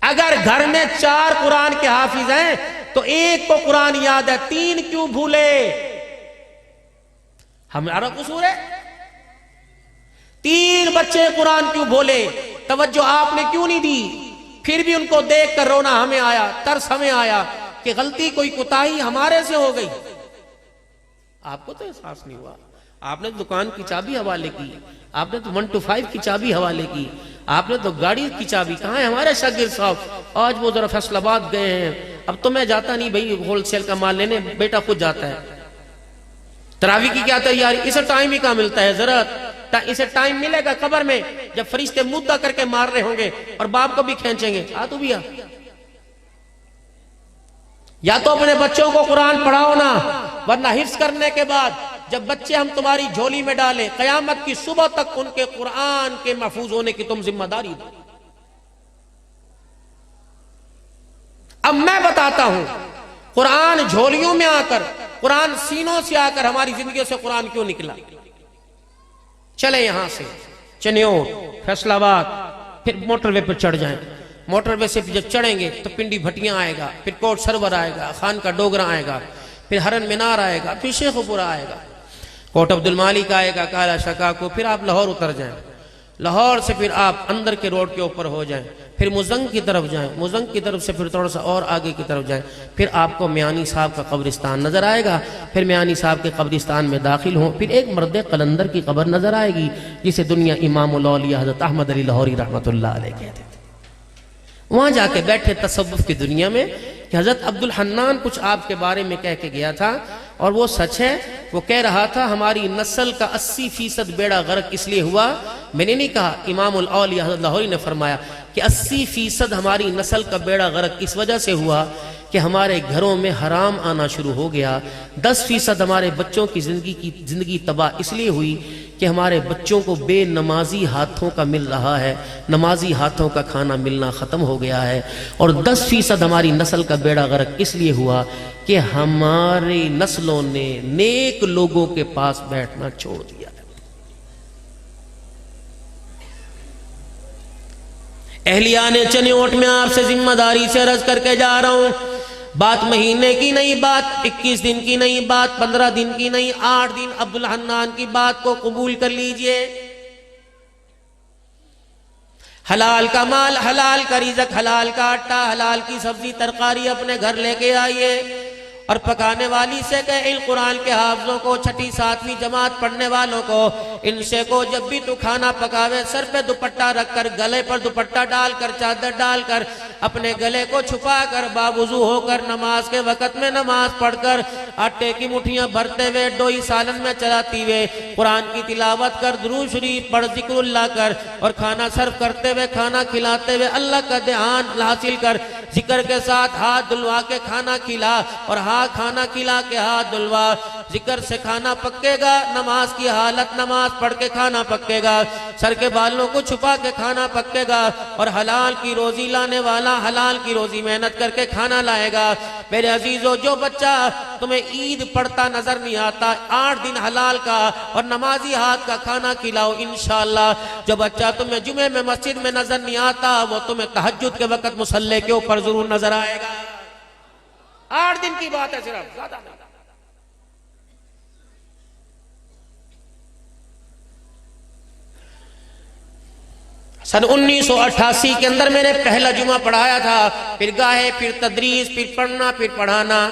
Speaker 2: اگر گھر میں 4 قرآن کے حافظ ہیں تو ایک کو قرآن یاد ہے، 3 کیوں بھولے؟ ہمارا قصور ہے؟ 3 بچے قرآن کیوں بھولے؟ توجہ آپ نے کیوں نہیں دی؟ پھر بھی ان کو دیکھ کر رونا ہمیں آیا، ترس ہمیں آیا کہ غلطی کوئی کوتاہی ہمارے سے ہو گئی. آپ کو تو احساس نہیں ہوا. آپ نے دکان کی چابی حوالے کی، آپ نے تو 1 to 5 کی چابی حوالے کی، آپ نے تو گاڑی کی چابی. کہاں ہے ہمارے شاگرد صاحب؟ آج وہ ذرا فیصل آباد گئے ہیں. اب تو میں جاتا نہیں بھائی ہول سیل کا مال لینے، بیٹا خود جاتا ہے. تراویح کی کیا تیاری؟ اسے ٹائم ہی کہاں ملتا ہے؟ ضرورت اسے ٹائم ملے گا قبر میں جب فرشتے مدعا کر کے مار رہے ہوں گے اور باپ کو بھی کھینچیں گے. تو بھی یا تو اپنے بچوں کو قرآن پڑھاؤ نا، ورنہ حفظ کرنے کے بعد جب بچے ہم تمہاری جھولی میں ڈالیں قیامت کی صبح تک ان کے قرآن کے محفوظ ہونے کی تم ذمہ داری دو. اب میں بتاتا ہوں قرآن جھولیوں میں آ کر، قرآن سینوں سے آ کر ہماری زندگیوں سے قرآن کیوں نکلا. چلے یہاں سے چنیوٹ، فیصل آباد، پھر موٹر وے پر چڑھ جائیں. موٹر وے سے جب چڑھیں گے تو پنڈی بھٹیاں آئے گا، پھر کوٹ سرور آئے گا، خان کا ڈوگرا آئے گا، پھر ہرن مینار آئے گا، پھر شیخ پورہ آئے گا، کوٹ عبد المالک آئے گا، کالا شکا کو، پھر آپ لاہور اتر جائیں. لاہور سے پھر آپ اندر کے روڈ کے اوپر ہو جائیں، پھر مزنگ کی طرف جائیں، مزنگ کی طرف سے پھر تھوڑا سا اور آگے کی طرف جائیں، پھر آپ کو میانی صاحب کا قبرستان نظر آئے گا. پھر میانی صاحب کے قبرستان میں داخل ہوں، پھر ایک مرد قلندر کی قبر نظر آئے گی جسے دنیا امام الاولیاء حضرت احمد علی لاہوری رحمۃ اللہ علیہ کہتے تھے. وہاں جا کے بیٹھے تصوف کی دنیا میں کہ حضرت عبد الحنان کچھ آپ کے بارے میں کہہ کے گیا تھا اور وہ سچ ہے. وہ کہہ رہا تھا ہماری نسل کا 80% بیڑا غرق اس لیے ہوا. میں نے نہیں کہا، امام الاولیاء حضرت لاہوری نے فرمایا کہ 80% ہماری نسل کا بیڑا غرق اس وجہ سے ہوا کہ ہمارے گھروں میں حرام آنا شروع ہو گیا. 10% ہمارے بچوں کی زندگی تباہ اس لیے ہوئی کہ ہمارے بچوں کو بے نمازی ہاتھوں کا مل رہا ہے، نمازی ہاتھوں کا کھانا ملنا ختم ہو گیا ہے. اور 10% ہماری نسل کا بیڑا غرق اس لیے ہوا کہ ہماری نسلوں نے نیک لوگوں کے پاس بیٹھنا چھوڑ دیا. اہلیان چنیوٹ میں آپ سے ذمہ داری سے عرض کر کے جا رہا ہوں، بات مہینے کی نہیں، بات 21 دن کی نہیں، بات 15 دن کی نہیں، 8 دن عبد الحنان کی بات کو قبول کر لیجئے. حلال کا مال، حلال کا رزق، حلال کا آٹا، حلال کی سبزی ترکاری اپنے گھر لے کے آئیے اور پکانے والی سے کہے ان قرآن کے حافظوں کو، 6ٹھی 7ویں جماعت پڑھنے والوں کو، ان سے کو جب بھی تو کھانا پکاوے سر پہ دوپٹہ رکھ کر، گلے پر دوپٹہ ڈال کر، چادر ڈال کر اپنے گلے کو چھپا کر باوضو ہو کر نماز کے وقت میں نماز پڑھ کر آٹے کی مٹھیاں بھرتے ہوئے ڈوئی سالن میں چلاتی ہوئے قرآن کی تلاوت کر درود شریف پڑھ ذکر اللہ کر اور کھانا سرو کرتے ہوئے کھانا کھلاتے ہوئے اللہ کا دھیان حاصل کر ذکر کے ساتھ ہاتھ دلوا کے کھانا کھلا اور کھانا کھلا کے ہاتھ دلوا ذکر سے کھانا پکے گا نماز کی حالت نماز پڑھ کے کھانا پکے گا سر کے بالوں کو چھپا کے کھانا پکے گا اور حلال کی روزی لانے والا حلال کی روزی محنت کر کے کھانا لائے گا میرے عزیزو جو بچہ تمہیں عید پڑھتا نظر نہیں آتا 8 دن حلال کا اور نمازی ہاتھ کا کھانا کھلاؤ انشاءاللہ جو بچہ تمہیں جمعے میں مسجد میں نظر نہیں آتا وہ تمہیں تہجد کے وقت مصلی کے اوپر ضرور نظر آئے گا 8 دن کی بات ہے صرف زیادہ نہیں سن 1988 کے اندر میں نے پہلا جمعہ پڑھایا تھا پھر گاہے پھر تدریس پھر پڑھنا پھر پڑھانا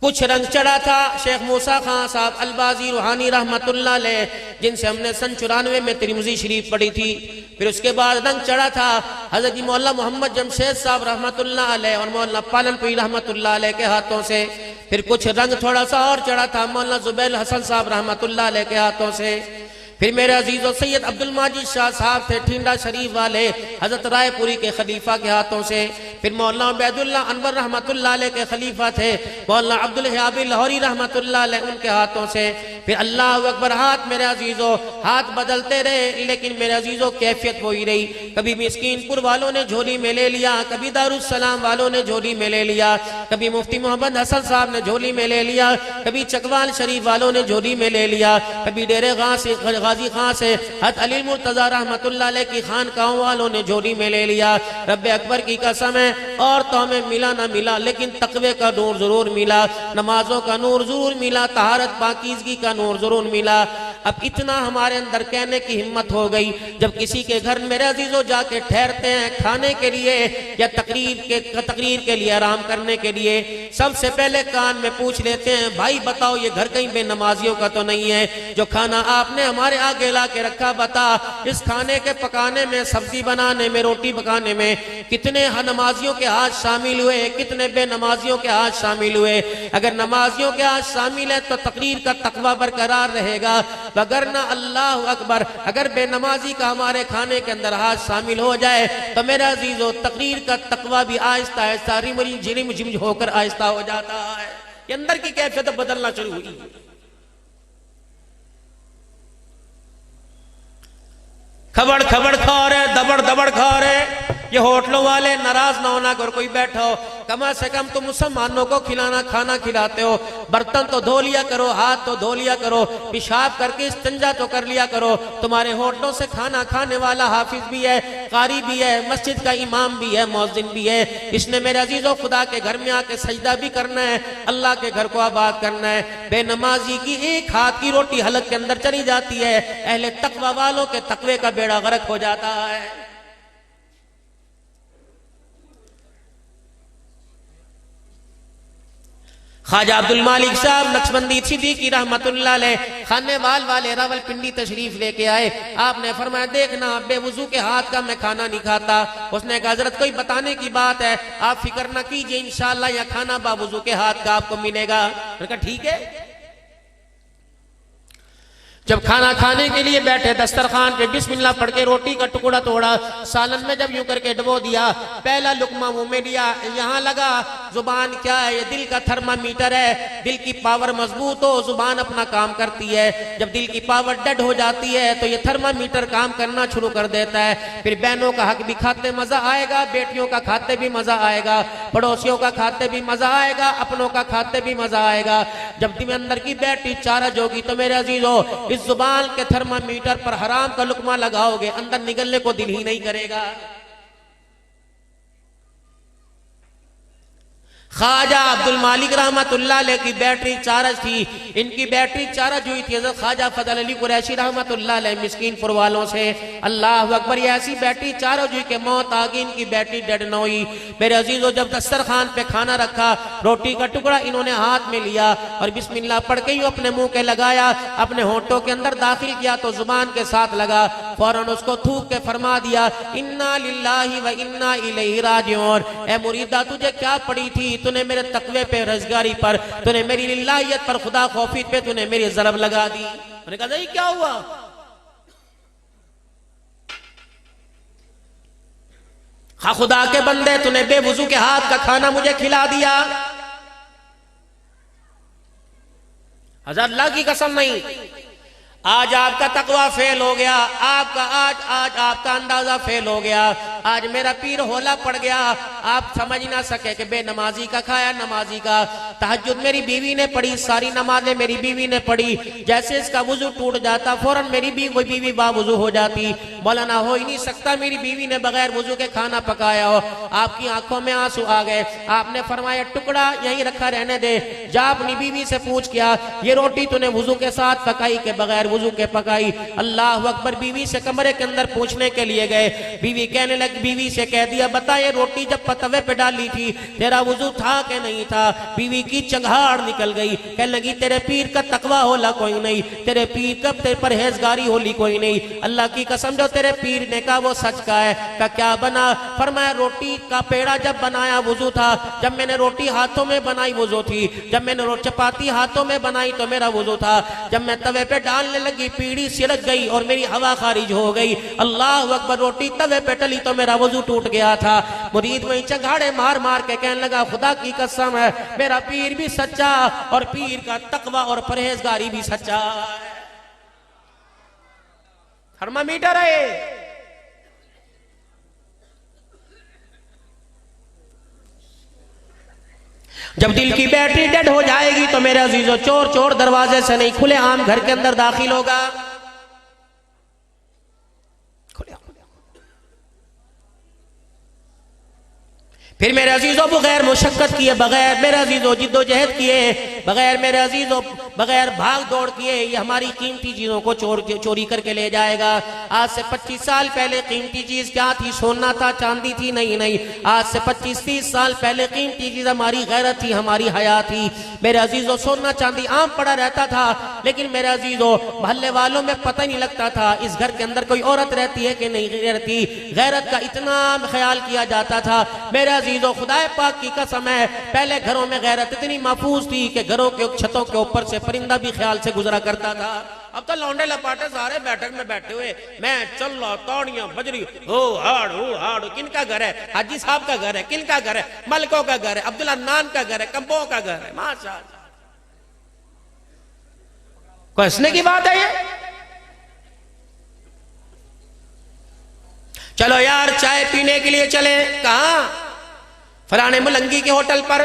Speaker 2: کچھ رنگ چڑھا تھا شیخ موسیٰ خان صاحب البازی روحانی رحمت اللہ علیہ جن سے ہم نے سن 94 میں ترمذی شریف پڑھی تھی پھر اس کے بعد رنگ چڑھا تھا حضرت مولانا محمد جمشید صاحب رحمت اللہ علیہ اور مولانا پالن پوری رحمت اللہ علیہ کے ہاتھوں سے پھر کچھ رنگ تھوڑا سا اور چڑھا تھا مولانا زبیل حسن صاحب رحمت اللہ علیہ کے ہاتھوں سے پھر میرے عزیز و سید عبد الماجد شاہ صاحب تھے ٹھینڈا شریف والے حضرت رائے پوری کے خلیفہ کے ہاتھوں سے پھر مولانا عبید اللہ انور رحمت اللہ علیہ کے خلیفہ تھے مولانا عبدالحیابی لاہوری رحمت اللہ علیہ ان کے ہاتھوں سے پھر اللہ اکبر ہاتھ میرے عزیزو ہاتھ بدلتے رہے لیکن میرے عزیزو کیفیت وہی رہی کبھی مسکین پور والوں نے جھولی میں لے لیا کبھی دارالسلام والوں نے جھولی میں لے لیا کبھی مفتی محمد حسن صاحب نے جھولی میں لے لیا کبھی چکوال شریف والوں نے جھولی میں لے لیا کبھی ڈیرے غازی خان سے حضرت علی مرتضی رحمت اللہ علیہ کی خانقاہوں والوں نے جھولی میں لے لیا رب اکبر کی قسم ہے عورتوں میں ملا نہ ملا لیکن تقوی کا نور ضرور ملا نمازوں کا نور ضرور ملا طہارت پاکیزگی کا نور ضرور ملا اب اتنا ہمارے اندر کہنے کی ہمت ہو گئی جب کسی کے گھر میرے عزیزوں جا کے ٹھہرتے ہیں کھانے کے لیے یا تقریر کے لیے آرام کرنے کے لیے سب سے پہلے کان میں پوچھ لیتے ہیں بھائی بتاؤ یہ گھر کہیں بے نمازیوں کا تو نہیں ہے جو کھانا آپ نے ہمارے آگے لا کے رکھا بتا اس کھانے کے پکانے میں سبزی بنانے میں روٹی پکانے میں کتنے نمازیوں کے ہاتھ شامل ہوئے کتنے بے نمازیوں کے ہاتھ شامل ہوئے اگر نمازیوں کے ہاتھ شامل ہے تو تقریر کا تقوی برقرار رہے گا وگرنہ اللہ اکبر اگر بے نمازی کا ہمارے کھانے کے اندر ہاتھ شامل ہو جائے تو میرا عزیزو تقریر کا تقوی بھی آہستہ آہستہ رم جھم ہو کر آہستہ ہو جاتا ہے یہ اندر کی کیفیت بدلنا شروع ہوئی کھبڑ کھبڑ کھا رہے دبڑ دبڑ کھا رہے یہ ہوٹلوں والے ناراض نہ ہونا اگر کوئی بیٹھا ہو کم سے کم تم مسلمانوں کو کھانا کھلاتے ہو برتن تو دھو لیا کرو ہاتھ تو دھو لیا کرو پیشاب کر کے استنجا تو کر لیا کرو تمہارے ہوٹلوں سے کھانا کھانے والا حافظ بھی ہے قاری بھی ہے مسجد کا امام بھی ہے مؤذن بھی ہے اس نے میرے عزیزو خدا کے گھر میں آ کے سجدہ بھی کرنا ہے اللہ کے گھر کو آباد کرنا ہے بے نمازی کی ایک ہاتھ کی روٹی حلق کے اندر چلی جاتی ہے اہل تقوی والوں کے تقوی کا بیڑا غرق ہو جاتا ہے خواجہ عبدالمالک صاحب نقشبندی صدیقی رحمت اللہ علیہ خانے والے راول پنڈی تشریف لے کے آئے آپ نے فرمایا دیکھنا بے وضو کے ہاتھ کا میں کھانا نہیں کھاتا اس نے کہا حضرت کوئی بتانے کی بات ہے آپ فکر نہ کیجئے انشاءاللہ یہ کھانا با وضو کے ہاتھ کا آپ کو ملے گا میں نے کہا ٹھیک ہے جب کھانا کھانے کے لیے بیٹھے دسترخوان پہ بسم اللہ پڑھ کے روٹی کا ٹکڑا توڑا سالن میں جب یوں کر کے ڈبو دیا پہلا لقمہ منہ میں لیا یہاں لگا زبان کیا ہے یہ دل کا تھرمامیٹر ہے دل کی پاور مضبوط ہو زبان اپنا کام کرتی ہے جب دل کی پاور ڈیڈ ہو جاتی ہے تو یہ تھرمامیٹر کام کرنا شروع کر دیتا ہے پھر بہنوں کا حق بھی کھاتے مزہ آئے گا بیٹیوں کا کھاتے بھی مزہ آئے گا پڑوسیوں کا کھاتے بھی مزہ آئے گا اپنوں کا کھاتے بھی مزہ آئے گا جب دل اندر کی بیٹی چارج ہوگی تو میرے عزیزو اس زبان کے تھرمامیٹر پر حرام کا لقمہ لگاؤ گے اندر نگلنے کو دل ہی نہیں کرے گا خواجہ عبد المالک رحمت اللہ علیہ کی بیٹری چارج تھی، ان کی بیٹری چارج ہوئی تھی حضرت خواجہ فضل علی قریشی رحمت اللہ علیہ مسکین پور والوں سے، اللہ اکبر، یہ ایسی بیٹری چارج ہوئی کہ موت آگئی، ان کی بیٹری ڈیڈ نہ ہوئی۔ میرے عزیزو، جب دسترخوان پہ کھانا رکھا، روٹی کا ٹکڑا انہوں نے ہاتھ میں لیا اور بسم اللہ پڑھ کے اپنے منہ کے لگایا، اپنے ہونٹوں کے اندر داخل کیا تو زبان کے ساتھ لگا، فوراً اس کو تھوک کے فرما دیا، انا للہ و انا الیہ راجعون۔ اے مریدہ، تجھے کیا پڑی تھی؟ تو نے میرے تقوی پہ، رزگاری پر، تو نے میری للہیت پر، خدا خوفی پہ تو نے میری ضرب لگا دی۔ میں نے کہا نہیں، کیا ہوا؟ خدا کے بندے، تو نے بے وضو کے ہاتھ کا کھانا مجھے کھلا دیا۔ حضرت اللہ کی قسم نہیں، آج آپ کا تقوی فیل ہو گیا، آج آپ کا اندازہ فیل ہو گیا، آج میرا پیر ہولا پڑ گیا، آپ سمجھ نہ سکے کہ بے نمازی کا کھایا نمازی کا۔ تہجد میری بیوی نے پڑھی، ساری نمازیں میری بیوی نے پڑھی، جیسے اس کا وضو ٹوٹ جاتا فوراً میری بیوی با وضو ہو جاتی۔ مولانا، ہو ہی نہیں سکتا میری بیوی نے بغیر وضو کے کھانا پکایا ہو۔ آپ کی آنکھوں میں آنسو آ گئے، آپ نے فرمایا ٹکڑا یہیں رکھا رہنے دے، جا اپنی بیوی سے پوچھ کیا یہ روٹی تو نے وضو کے ساتھ پکائی کہ بغیر وضو کے پکائی؟ اللہ اکبر، بیوی سے کمرے کے اندر پوچھنے کے لیے گئے، بیوی کہنے لگی، بیوی سے کہہ دیا بتا یہ روٹی جب پتوے پہ ڈالی تھی تیرا وضو تھا کہ نہیں تھا؟ بیوی کی چنگھاڑ نکل گئی، کہنے لگی تیرے پیر کا تقوی ہولا کوئی نہیں، تیرے پیر کا پرہیزگاری ہولی کوئی نہیں۔ اللہ کی قسم، جو تیرے پیر نے کہا وہ سچ کا ہے۔ کہا کیا بنا؟ فرمایا روٹی کا پیڑا جب بنایا وضو تھا، جب میں نے روٹی ہاتھوں میں بنائی وضو تھی، جب میں نے چپاتی ہاتھوں میں بنائی تو میرا وضو تھا، جب میں توے پہ ڈالنے لگی پیڑی سلک گئی اور میری ہوا خارج ہو گئی، اللہ اکبر، روٹی توے پہ ڈلی تو میرا وضو ٹوٹ گیا تھا۔ مرید وہیں چنگھاڑے مار مار کے کہنے لگا خدا کی قسم ہے میرا پیر بھی سچا اور پیر کا تقوی اور پرہیزگاری بھی سچا ہے۔ تھرمامیٹر ہے۔ جب دل کی بیٹری ڈیڈ ہو جائے گی تو میرے عزیزو، چور دروازے سے نہیں، کھلے عام گھر کے اندر داخل ہوگا۔ پھر میرے عزیزو بغیر مشقت کیے، بغیر میرے عزیزو جد و جہد کیے، بغیر میرے عزیزو بغیر بھاگ دوڑ کیے یہ ہماری قیمتی چیزوں کو چوری کر کے لے جائے گا۔ آج سے 25 سال پہلے قیمتی چیز کیا تھی؟ سونا تھا، چاندی تھی؟ نہیں۔ آج سے 25-30 سال پہلے قیمتی چیز ہماری غیرت تھی، ہماری حیا تھی۔ میرے عزیزو سونا چاندی عام پڑا رہتا تھا، لیکن میرے عزیزو محلے والوں میں پتہ نہیں لگتا تھا اس گھر کے اندر کوئی عورت رہتی ہے کہ نہیں رہتی۔ غیرت کا اتنا خیال کیا جاتا تھا میرے عزیزو، خدا پاک کی قسم ہے پہلے گھروں میں غیرت اتنی محفوظ تھی کہ گھروں کے چھتوں کے اوپر سے پرندہ بھی خیال سے گزرا کرتا تھا۔ اب تو لونڈے لپاٹے سارے بیٹھک میں بیٹھے ہوئے، میں چل رہا، توڑیاں بجری، ہو ہاڑ، کن کا گھر ہے؟ حاجی صاحب کا گھر ہے، کن کا گھر ہے؟ ملکوں کا گھر ہے، عبداللہ نان کا گھر ہے، کمبوں کا گھر ہے۔ ماشاءاللہ، کوئی ہنسنے کی بات ہے یہ؟ چلو یار چائے پینے کے لیے چلے، کہاں؟ فلانے ملنگی کے ہوٹل پر،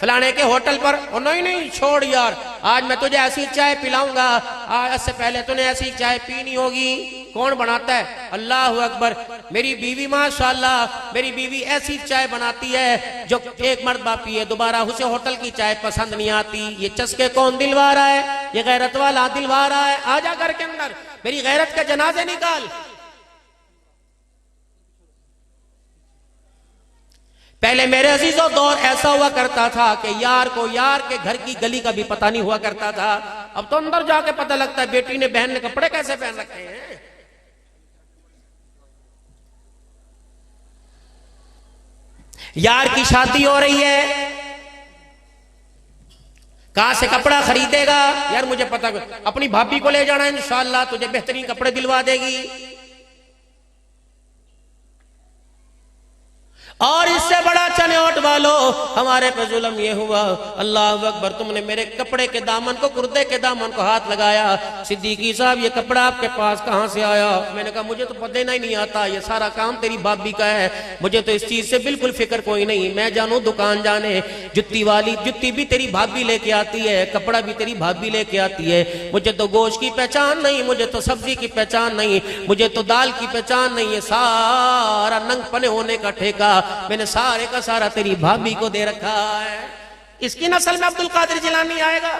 Speaker 2: فلانے کے ہوٹل پر۔ نہیں چھوڑ یار، آج میں تجھے ایسی چائے پلاؤں گا، آج سے پہلے تو نے ایسی چائے پینی ہوگی۔ کون بناتا ہے؟ اللہ اکبر، میری بیوی ماشاءاللہ، میری بیوی ایسی چائے بناتی ہے جو ایک مرتبہ پیے دوبارہ اسے ہوٹل کی چائے پسند نہیں آتی۔ یہ چسکے کون دلوا رہا ہے؟ یہ غیرت والا دلوا رہا ہے۔ آجا گھر کے اندر، میری غیرت کے جنازے نکال۔ پہلے میرے عزیزو دور ایسا ہوا کرتا تھا کہ یار کو یار کے گھر کی گلی کا بھی پتہ نہیں ہوا کرتا تھا۔ اب تو اندر جا کے پتہ لگتا ہے بیٹی نے بہن نے کپڑے کیسے پہن رکھے ہیں۔ یار کی شادی ہو رہی ہے، کہاں سے کپڑا خریدے گا؟ یار مجھے پتہ، اپنی بھابی کو لے جانا انشاءاللہ تجھے بہترین کپڑے دلوا دے گی۔ اور اس سے بڑا چنوٹ والو ہمارے پہ ظلم یہ ہوا، اللہ اکبر، تم نے میرے کپڑے کے دامن کو، کردے کے دامن کو ہاتھ لگایا۔ صدیقی صاحب یہ کپڑا آپ کے پاس کہاں سے آیا؟ میں نے کہا مجھے تو پتہ ہی نہیں آتا، یہ سارا کام تیری بھابی کا ہے، مجھے تو اس چیز سے بالکل فکر کوئی نہیں۔ میں جانوں دکان جانے، جتی والی جتی بھی تیری بھابی لے کے آتی ہے، کپڑا بھی تیری بھابی لے کے آتی ہے، مجھے تو گوشت کی پہچان نہیں، مجھے تو سبزی کی پہچان نہیں، مجھے تو دال کی پہچان نہیں، یہ سارا ننگ پنے ہونے کا ٹھیکہ میں نے سارے کا سارا تیری بھابھی کو دے رکھا ہے. اس کی نسل میں عبد القادر جیلانی آئے گا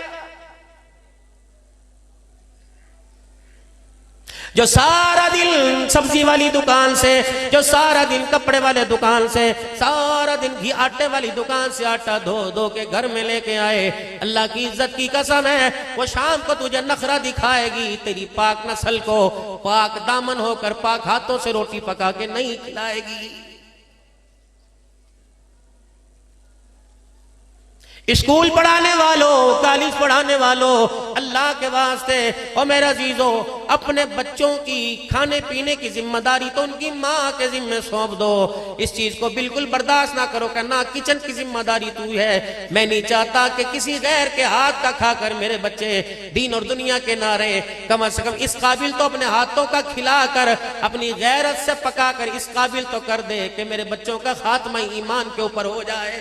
Speaker 2: جو سارا دن سبزی والی دکان سے، جو سارا دن کپڑے والے دکان سے، سارا دن گھی آٹے والی دکان سے آٹا دھو دھو کے گھر میں لے کے آئے. اللہ کی عزت کی قسم ہے وہ شام کو تجھے نخرہ دکھائے گی، تیری پاک نسل کو پاک دامن ہو کر پاک ہاتھوں سے روٹی پکا کے نہیں کھلائے گی. اسکول پڑھانے والوں، کالج پڑھانے والوں، اللہ کے واسطے اور میرے عزیزوں، اپنے بچوں کی کھانے پینے کی ذمہ داری تو ان کی ماں کے ذمہ سونپ دو. اس چیز کو بالکل برداشت نہ کرو کہ نہ کچن کی ذمہ داری تو ہے. میں نہیں چاہتا کہ کسی غیر کے ہاتھ کا کھا کر میرے بچے دین اور دنیا کے نہ رہیں. کم از کم اس قابل تو اپنے ہاتھوں کا کھلا کر، اپنی غیرت سے پکا کر اس قابل تو کر دے کہ میرے بچوں کا خاتمہ ایمان کے اوپر ہو جائے.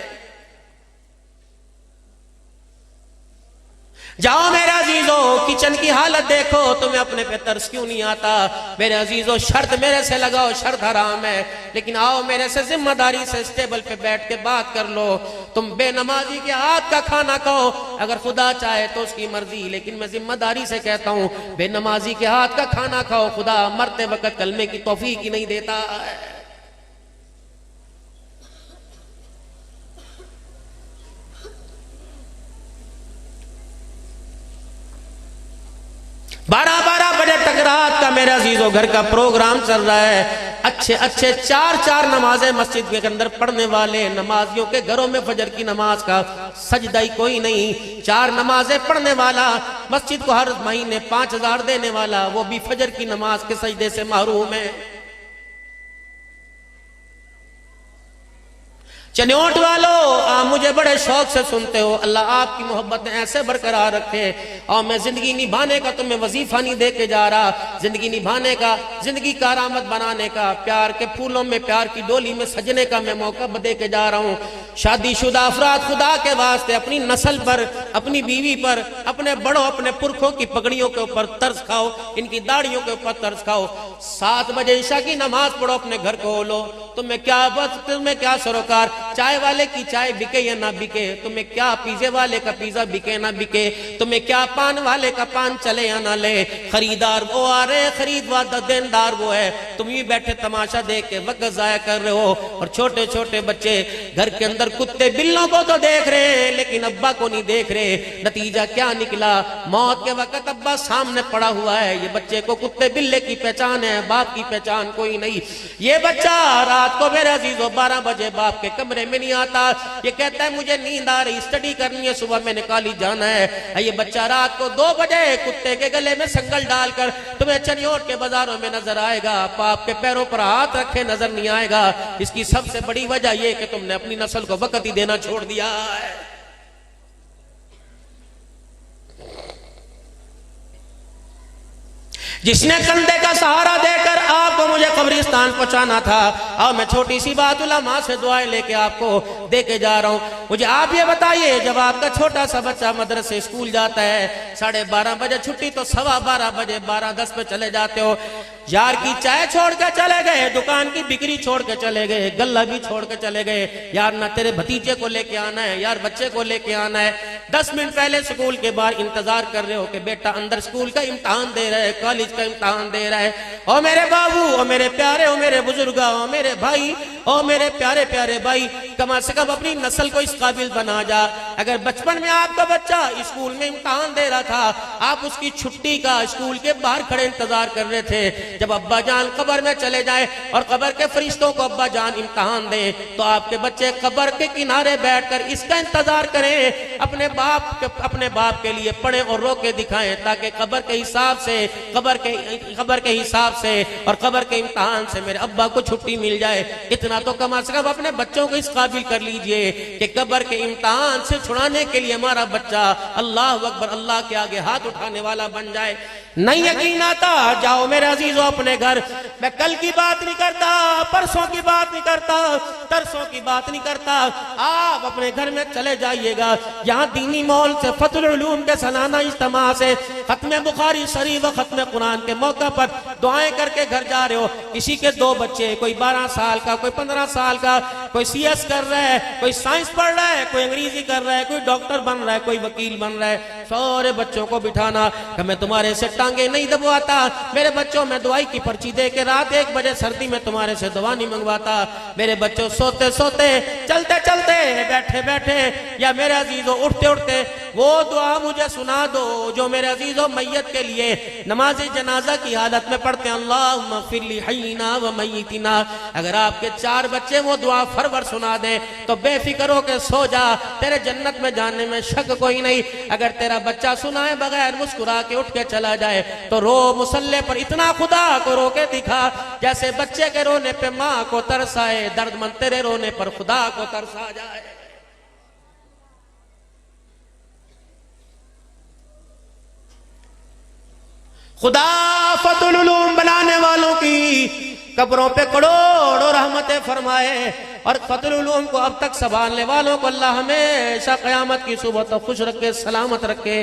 Speaker 2: جاؤ میرے عزیزوں، کچن کی حالت دیکھو، تمہیں اپنے پہ ترس کیوں نہیں آتا؟ میرے عزیزوں، شرط میرے سے لگاؤ، شرط حرام ہے، لیکن آؤ میرے سے ذمہ داری سے اس ٹیبل پہ بیٹھ کے بات کر لو. تم بے نمازی کے ہاتھ کا کھانا کھاؤ اگر خدا چاہے تو اس کی مرضی، لیکن میں ذمہ داری سے کہتا ہوں بے نمازی کے ہاتھ کا کھانا کھاؤ، خدا مرتے وقت کلمے کی توفیق ہی نہیں دیتا ہے. بارہ بجے تک رات کا میرے عزیزوں گھر کا پروگرام چل رہا ہے. اچھے چار نمازیں مسجد کے اندر پڑھنے والے نمازیوں کے گھروں میں فجر کی نماز کا سجدہ ہی کوئی نہیں. 4 نمازیں پڑھنے والا، مسجد کو ہر مہینے 5000 دینے والا، وہ بھی فجر کی نماز کے سجدے سے محروم ہے. چنیوٹ والو، آپ مجھے بڑے شوق سے سنتے ہو، اللہ آپ کی محبت ایسے برقرار رکھے. اور میں زندگی نبھانے کا تمہیں وظیفہ نہیں دے کے جا رہا، زندگی نبھانے کا، زندگی کارآمد بنانے کا، پیار کے پھولوں میں، پیار کی ڈولی میں سجنے کا میں موقع دے کے جا رہا ہوں. شادی شدہ افراد خدا کے واسطے اپنی نسل پر، اپنی بیوی پر، اپنے بڑوں، اپنے پرکھوں کی پگڑیوں کے اوپر ترس کھاؤ، ان کی داڑھیوں کے اوپر ترس کھاؤ. 7 بجے عشاء کی نماز پڑھو، اپنے گھر کو لو. تمہیں کیا سروکار، چائے والے کی چائے بکے یا نہ بکے، تمہیں کیا پیزے والے کا پیزا بکے نہ بکے، تمہیں کیا پان والے کا پان چلے یا نہ لے، خریدار وہ آ رہے، خریدار دیندار وہ ہے. تم ہی بیٹھے تماشا دیکھ کے وقت ضائع کر رہے ہو. اور چھوٹے چھوٹے بچے گھر کے اندر کتے بلوں کو تو دیکھ رہے ہیں لیکن ابا کو نہیں دیکھ رہے. نتیجہ کیا نکلا؟ موت کے وقت ابا سامنے پڑا ہوا ہے، یہ بچے کو کتے بلے کی پہچان ہے، باپ کی پہچان کوئی نہیں. یہ بچہ رات کو میرے عزیزوں 12 بجے باپ کے کمرے میں نہیں آتا، یہ کہتا ہے مجھے نیند آ رہی، اسٹڈی کرنی ہے، صبح میں نے کالج جانا ہے. یہ بچہ رات کو 2 بجے کتے کے گلے میں سنگل ڈال کر تمہیں چنیوٹ کے بازاروں میں نظر آئے گا، باپ کے پیروں پر ہاتھ رکھے نظر نہیں آئے گا. اس کی سب سے بڑی وجہ یہ کہ تم نے اپنی نسل کو وقت ہی دینا چھوڑ دیا ہے. جس نے کندھے کا سہارا دے کر آپ کو مجھے قبرستان پہنچانا تھا، اور میں چھوٹی سی بات علماء سے دعائیں لے کے آپ کو دے کے جا رہا ہوں. مجھے آپ یہ بتائیے، جب آپ کا چھوٹا سا بچہ مدرسے اسکول جاتا ہے، 12:30 بجے چھٹی تو 12:15 بجے 12:10 پہ چلے جاتے ہو. یار کی چائے چھوڑ کے چلے گئے، دکان کی بکری چھوڑ کے چلے گئے، گلہ بھی چھوڑ کے چلے گئے. یار نہ تیرے بھتیجے کو لے کے آنا ہے، یار بچے کو لے کے آنا ہے. 10 منٹ پہلے سکول کے باہر انتظار کر رہے ہو کہ بیٹا اندر سکول کا امتحان دے رہا ہے، کالج کا امتحان دے رہا ہے. او میرے بابو، او میرے پیارے، او میرے بزرگا، او میرے بھائی، او میرے پیارے پیارے بھائی، کم از کم اپنی نسل کو اس قابل بنا جا. اگر بچپن میں آپ کا بچہ اسکول میں امتحان دے رہا تھا، آپ اس کی چھٹی کا اسکول کے باہر کھڑے انتظار کر رہے تھے جب ابا جان قبر میں چلے جائے اور قبر کے فرشتوں کو ابا جان امتحان دیں، تو آپ کے بچے قبر کے کنارے بیٹھ کر اس کا انتظار کریں، اپنے باپ کے لیے پڑھیں اور رو کے دکھائیں، تاکہ قبر کے حساب سے، قبر کے حساب سے اور قبر کے امتحان سے میرے ابا کو چھٹی مل جائے. اتنا تو کم از کم اپنے بچوں کو اس قابل کر لیجئے کہ قبر کے امتحان سے چھڑانے کے لیے ہمارا بچہ اللہ اکبر، اللہ کے آگے ہاتھ اٹھانے والا بن جائے.
Speaker 3: نہیں یقین آتا جاؤ میرے عزیزوں اپنے گھر. میں کل کی بات نہیں کرتا, پرسوں کی بات نہیں کرتا, ترسوں کی بات نہیں کرتا. آپ اپنے گھر میں چلے جائیے گا. یہاں دینی مال سے, فتح العلوم کے سالانہ اجتماع سے ختم بخاری شریف و ختم قرآن کے موقع پر دعائیں کر کے گھر جا رہے ہو. کسی کے 2 بچے, کوئی 12 سال کا, کوئی 15 سال کا, کوئی سی ایس کر رہا ہے, کوئی سائنس پڑھ رہا ہے, کوئی انگریزی کر رہا ہے, کوئی ڈاکٹر بن رہا ہے, کوئی وکیل بن رہا ہے. سارے بچوں کو بٹھانا کہ میں تمہارے سے ٹانگیں نہیں دبواتا, میرے بچوں میں دعائی کی پرچی دے کے رات 1 بجے سردی میں تمہارے سے دعا نہیں منگواتا. میرے بچوں سوتے سوتے, چلتے چلتے, بیٹھے بیٹھے یا میرے عزیزوں اٹھتے اٹھتے وہ دعا مجھے سنا دو جو میرے عزیزوں میت کے لیے نماز جنازہ کی حالت میں پڑھتے ہیں, اللہم اغفر لی حینا و میتنا. اگر آپ کے 4 بچے وہ دعا فرور سنا دیں تو بے فکر ہو کے سو جا, تیرے جنت میں جانے میں شک کوئی نہیں. اگر تیرا بچہ سنائے بغیر مسکرا کے اٹھ کے چلا جائے تو رو مصلی پر اتنا خدا کو رو کے دکھا جیسے بچے کے رونے پہ ماں کو ترس آئے, درد مند تیرے رونے پر خدا کو ترس آ جائے. خدا فتح العلوم بنانے والوں کی قبروں پہ کروڑوں رحمتیں فرمائے, اور فتح العلوم کو اب تک سنبھالنے والوں کو اللہ ہمیشہ قیامت کی صبح تک خوش رکھے, سلامت رکھے.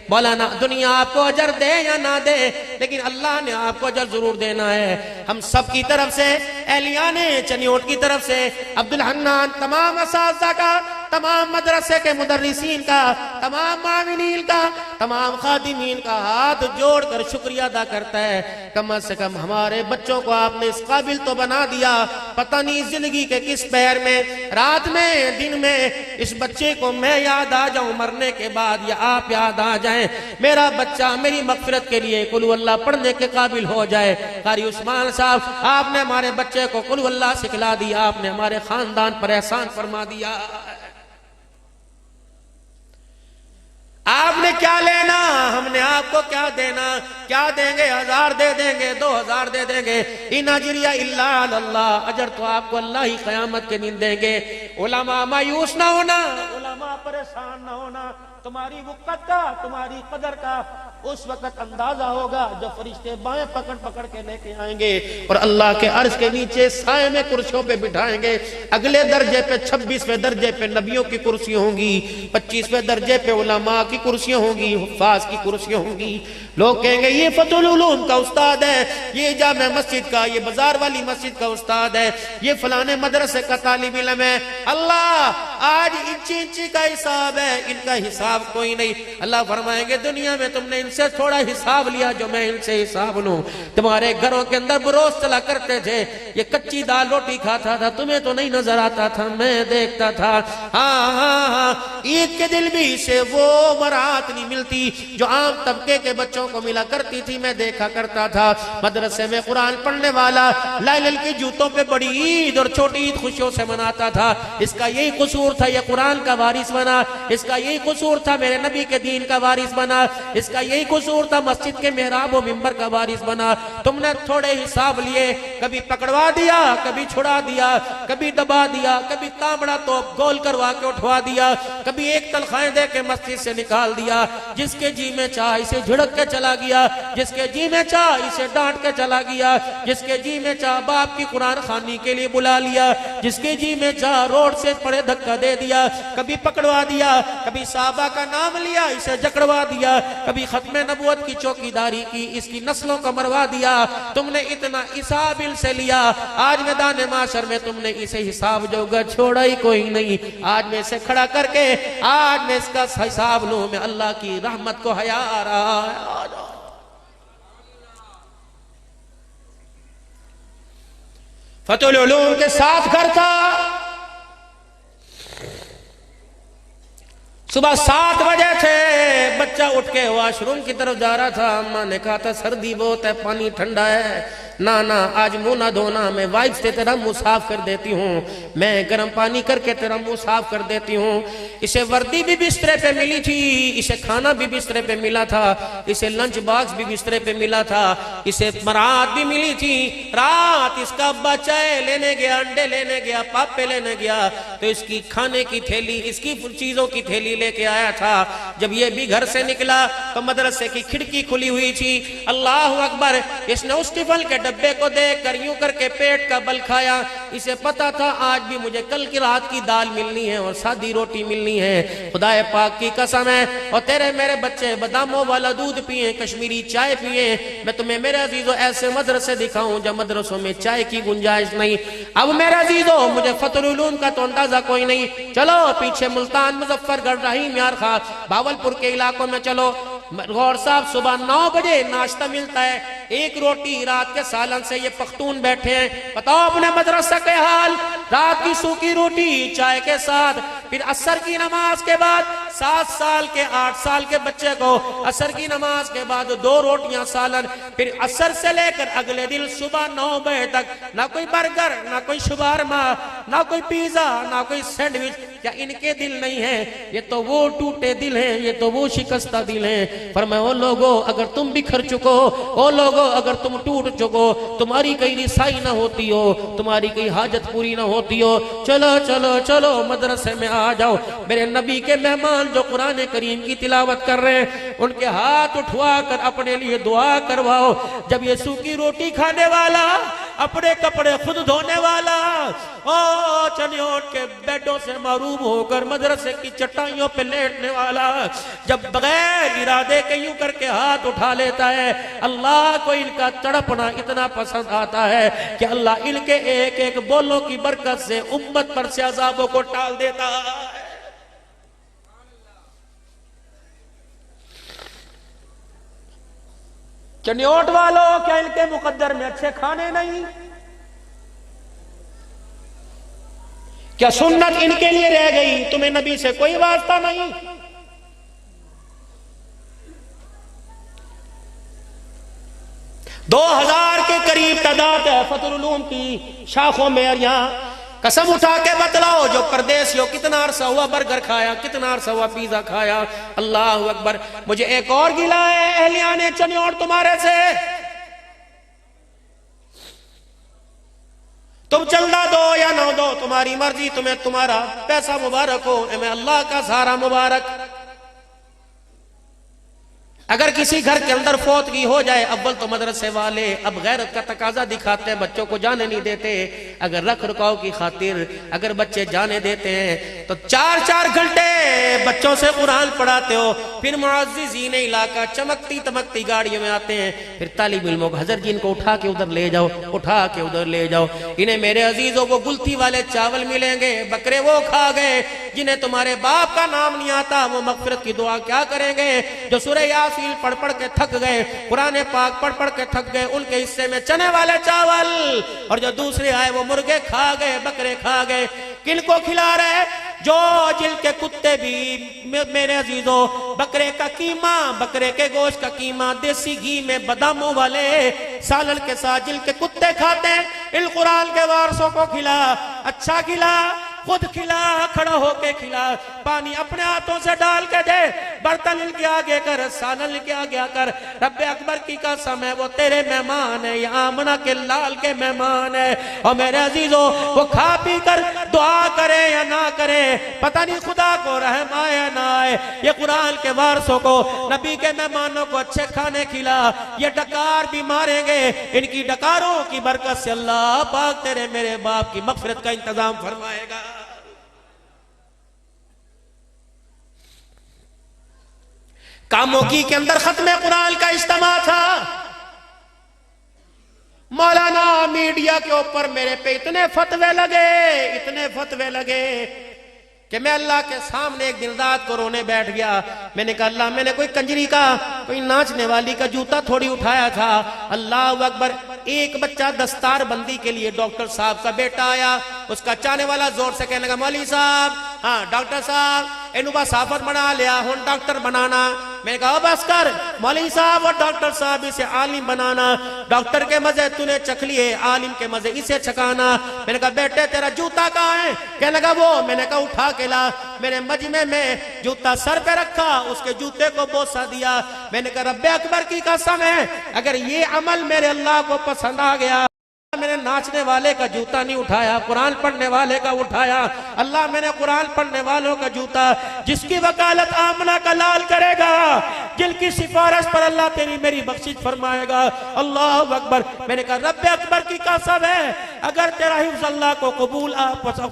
Speaker 3: مولانا دنیا آپ کو اجر دے یا نہ دے, لیکن اللہ نے آپ کو اجر ضرور دینا ہے. ہم سب کی طرف سے, اہلیان چنیوٹ کی طرف سے, عبدالحنان تمام اساتذہ کا, تمام مدرسے کے مدرسین کا, تمام معاونین کا, تمام خادمین کا ہاتھ جوڑ کر شکریہ ادا کرتا ہے. کم از کم ہمارے بچوں کو آپ نے اس قابل تو بنا دیا, پتہ نہیں زندگی کے کس پیر میں, رات میں, دن میں, اس بچے کو میں یاد آ جاؤں مرنے کے بعد یا آپ یاد آ جائیں, میرا بچہ میری مغفرت کے لیے قل ہو اللہ پڑھنے کے قابل ہو جائے. قاری عثمان صاحب, آپ نے ہمارے بچے کو قل ہو اللہ سکھلا دیا, آپ نے ہمارے خاندان پر احسان فرما دیا. آپ نے کیا لینا, ہم نے آپ کو کیا دینا, کیا دیں گے, 1000 دے دیں گے, 2000 دے دیں گے, ان اجریہ الا علی اللہ, اجر تو آپ کو اللہ ہی قیامت کے دن دیں گے. علماء مایوس نہ ہونا, علماء پریشان نہ ہونا, تمہاری وقت کا, تمہاری قدر کا اس وقت اندازہ ہوگا جب فرشتے بائیں پکڑ پکڑ کے لے کے آئیں گے اور اللہ کے عرش کے نیچے سائے میں کرسیوں پہ بٹھائیں گے. اگلے درجے پہ 26ویں درجے پہ نبیوں کی کرسیاں ہوں گی, 25ویں درجے پہ علماء کی کرسیاں ہوں گی, حفاظ کی کرسیاں ہوں گی. لوگ کہیں گے یہ فتح العلوم کا استاد ہے, یہ جامع مسجد کا, یہ بازار والی مسجد کا استاد ہے, یہ فلانے مدرسے کا طالب علم ہے. اللہ آج انچی انچی کا حساب ہے, ان کا حساب کوئی نہیں. اللہ فرمائیں گے دنیا میں تم نے ان سے تھوڑا حساب لیا جو میں ان سے حساب لوں. تمہارے گھروں کے اندر بروز چلا کرتے تھے, یہ کچی دال روٹی کھاتا تھا, تمہیں تو نہیں نظر آتا تھا, میں دیکھتا تھا. ہاں ہاں ہاں, عید کے دل بھی سے وہ مراحت نہیں ملتی جو عام طبقے کے بچوں کو ملا کرتی تھی, میں دیکھا کرتا تھا. مدرسے میں قرآن پڑھنے والا لائل کی جوتوں پہ بڑی عید اور چھوٹی عید خوشیوں سے مناتا تھا. اس کا یہی قصور تھا, یہ قرآن کا وارث بنا. اس کا یہی قصور تھا, میرے نبی کے دین کا وارث بنا. اس کا یہی قصور تھا, مسجد کے محراب و منبر کا وارث بنا. تم نے تھوڑے حساب لیے, کبھی پکڑوا دیا, کبھی چھڑا دیا, کبھی دبا دیا, کبھی تامڑا تو گول کروا کے اٹھوا دیا, کبھی ایک تنخواہیں دے کے مسجد سے نکال دیا. جس کے جی میں چاہ اسے جھڑک کے چلا گیا, جس کے جی میں چاہ اسے ڈانٹ کے چلا گیا, جس کے جی میں چاہ باپ کی قرآن خوانی کے لیے بلا لیا, جس کے جی میں چاہ روڈ سے پڑے دھکا دے دیا, کبھی پکڑوا دیا, کبھی صحابہ کا نام لیا اسے جکڑوا دیا, کبھی ختم نبوت کی چوکیداری کی اس کی نسلوں کو مروا دیا. تم نے اتنا حساب ان سے لیا, آج میدان معاشر میں تم نے اسے حساب جو گا چھوڑا ہی کوئی نہیں. آج میں اسے کھڑا کر کے آج میں اس کا حساب لوں, میں اللہ کی رحمت کو حیا آ رہا ہے. فتح العلوم کے ساتھ گھر تھا, صبح 7 بجے تھے, بچہ اٹھ کے واش روم کی طرف جا رہا تھا. اماں نے کہا تھا سردی بہت ہے, پانی ٹھنڈا ہے, نا آج منہ نہ دھونا، میں وائپ سے تیرا منہ صاف کر دیتی ہوں، میں گرم پانی کر کے تیرا منہ صاف کر دیتی ہوں۔ اسے وردی بھی بسترے پہ ملی تھی، اسے کھانا بھی بسترے پہ ملا تھا، اسے لنچ باکس بھی بسترے پہ ملا تھا، اسے مراد بھی ملی تھی۔ رات اس کا ابا چائے لینے گیا، انڈے لینے گیا، پاپے لینے گیا تو اس کی کھانے کی تھیلی، اس کی چیزوں کی تھیلی لے کے آیا تھا۔ جب یہ بھی گھر سے نکلا تو مدرسے کی کھڑکی کھلی ہوئی تھی۔ اللہ اکبر، اس نے اس ٹفل کے ڈبے کو دیکھ کر یوں کر کے پیٹ کا بل کھایا۔ اسے پتا تھا آج بھی مجھے کل کی رات کی دال ملنی ہے اور سادی روٹی ملنی ہے۔ خدا پاک کی قسم ہے، اور تیرے میرے بچے باداموں والا دودھ پیئیں، کشمیری چائے پیئیں۔ میں تمہیں میرے عزیزو ایسے مدرسے دکھاؤں جب مدرسوں میں چائے کی گنجائش نہیں۔ اب میرے عزیزو مجھے فتح العلوم کا تو اندازہ کوئی نہیں، چلو پیچھے ملتان، مظفر گڑھ، رحیم یار خان، باولپور کے علاقوں میں چلو۔ غور صاحب صبح 9 بجے ناشتہ ملتا ہے، 1 روٹی رات کے سالن سے۔ یہ پختون بیٹھے ہیں، بتاؤ اپنے مدرسہ کے حال، رات کی سوکھی روٹی چائے کے ساتھ۔ پھر عصر کی نماز کے بعد 7 سال کے 8 سال کے بچے کو عصر کی نماز کے بعد 2 روٹیاں سالن۔ پھر عصر سے لے کر اگلے دن صبح 9 بجے تک نہ کوئی برگر، نہ کوئی شبارما، نہ کوئی پیزا، نہ کوئی سینڈوچ۔ کیا ان کے دل نہیں ہیں؟ یہ تو وہ ٹوٹے دل ہیں، یہ تو وہ شکستہ دل ہیں۔ فرمایا او لوگو اگر تم بکھر چکو، او لوگو اگر تم ٹوٹ چکو، تمہاری کئی رسائی نہ ہوتی ہو، تمہاری کئی حاجت پوری نہ ہوتی ہو، چلو چلو چلو مدرسے میں آ جاؤ۔ میرے نبی کے مہمان جو قرآن کریم کی تلاوت کر رہے ہیں، ان کے ہاتھ اٹھوا کر اپنے لیے دعا کرواؤ۔ جب یہ سوکھی روٹی کھانے والا، اپنے کپڑے خود دھونے والا، چنیوٹ کے بیڈوں سے محروم ہو کر مدرسے کی چٹائیوں پہ لیٹنے والا، جب بغیر ارادے کے یوں کر کے ہاتھ اٹھا لیتا ہے، اللہ کو ان کا تڑپنا اتنا پسند آتا ہے کہ اللہ ان کے ایک ایک بولوں کی برکت سے امت پر سے عذابوں کو ٹال دیتا ہے۔ چنیوٹ والوں، کیا ان کے مقدر میں اچھے کھانے نہیں؟ کیا سنت ان کے لیے رہ گئی؟ تمہیں نبی سے کوئی واسطہ نہیں؟ 2000 کے قریب تعداد ہے فتح العلوم کی شاخوں میں۔ اور یہاں قسم اٹھا کے بتلاؤ جو پردیسیوں کتنا عرصہ ہوا برگر کھایا، کتنا عرصہ ہوا پیزا کھایا؟ اللہ اکبر۔ مجھے ایک اور گلہ ہے اہلیان چنیوٹ تمہارے سے، تم چندہ دو یا نہ دو تمہاری مرضی، تمہیں تمہارا پیسہ مبارک ہو، میں اللہ کا سارا مبارک۔ اگر کسی گھر کے اندر فوتگی ہو جائے، اول تو مدرسے والے اب غیرت کا تقاضا دکھاتے ہیں، بچوں کو جانے نہیں دیتے۔ اگر رکھ رکھاؤ کی خاطر اگر بچے جانے دیتے ہیں تو 4-4 گھنٹے بچوں سے قرآن پڑھاتے ہو۔ پھر معززین علاقہ چمکتی تمکتی گاڑیوں میں آتے ہیں، پھر طالب علموں کو حضرت جن کو اٹھا کے ادھر لے جاؤ، اٹھا کے ادھر لے جاؤ۔ انہیں میرے عزیزوں کو گلتی والے چاول ملیں گے، بکرے وہ کھا گئے جنہیں تمہارے باپ کا نام نہیں آتا، وہ مغفرت کی دعا کیا کریں گے؟ جو سورہ یاسین پڑھ پڑھ کے تھک گئے، قرآن پاک پڑھ پڑھ کے تھک گئے، ان کے حصے میں چنے والے چاول، اور جو دوسرے آئے وہ مرغے کھا گئے، بکرے کھا گئے۔ کن کو کھلا رہے؟ جو جن کے کتے بھی میرے عزیزوں بکرے کا قیمہ، بکرے کے گوشت کا قیمہ دیسی گھی میں باداموں والے سالن کے ساتھ جن کے کتے کھاتے ہیں، ان قرآن کے وارثوں کو کھلا، اچھا کھلا، خود کھلا، کھڑا ہو کے کھلا، پانی اپنے ہاتھوں سے ڈال کے دے، برتن ان کے آگے کر، سالن ان کے آگے کر۔ رب اکبر کی قسم ہے وہ تیرے مہمان ہے، یہ آمنہ کے لال کے مہمان ہے۔ اور میرے عزیزوں وہ کھا پی کر دعا کرے یا نہ کرے، پتہ نہیں خدا کو رحم آئے یا نہ آئے، یہ قرآن کے وارثوں کو، نبی کے مہمانوں کو اچھے کھانے کھلا۔ یہ ڈکار بھی ماریں گے، ان کی ڈکاروں کی برکت سے اللہ پاک تیرے میرے باپ کی مغفرت کا انتظام فرمائے گا۔ کاموکی کے اندر ختم قرآن کا اجتماع تھا، مولانا میڈیا کے اوپر میرے پہ اتنے فتوے لگے کہ میں اللہ کے سامنے ایک دن رات کو رونے بیٹھ گیا۔ میں نے کہا اللہ، میں نے کوئی کنجری کا، کوئی ناچنے والی کا جوتا تھوڑی اٹھایا تھا۔ اللہ اکبر۔ ایک بچہ دستار بندی کے لیے ڈاکٹر صاحب کا بیٹا آیا، اس کا چاہنے والا زور سے کہنے لگا مولوی صاحب، ہاں ڈاکٹر صاحب اینو با صافت بنا لیا، ہون ڈاکٹر بنانا۔ میں نے کہا بس کر مولوی صاحب اور ڈاکٹر صاحب اسے عالم بنانا، ڈاکٹر کے مزے تُنے چکھ لیے، عالم کے مزے اسے چکھانا۔ میں نے کہا بیٹے تیرا جوتا کہاں ہے؟ کہنے لگا وہ، میں نے کہا اٹھا کے لا۔ میرے مجمع میں جوتا سر پہ رکھا، اس کے جوتے کو بوسہ دیا۔ میں نے کہا رب اکبر کی قسم ہے اگر یہ عمل میرے اللہ کو پسند آ گیا، میں نے ناچنے والے کا جوتا نہیں اٹھایا، قرآن پڑھنے والے کا اٹھایا۔ اللہ میں نے قرآن پڑھنے والوں کا جوتا، جس کی وکالت آمنہ کا لال کرے گا، جن کی سفارش پر اللہ تیری میری بخشش فرمائے گا۔ اللہ اکبر۔ میں نے کہا رب اکبر کی قسم ہے اگر تیرا حفظ اللہ کو قبول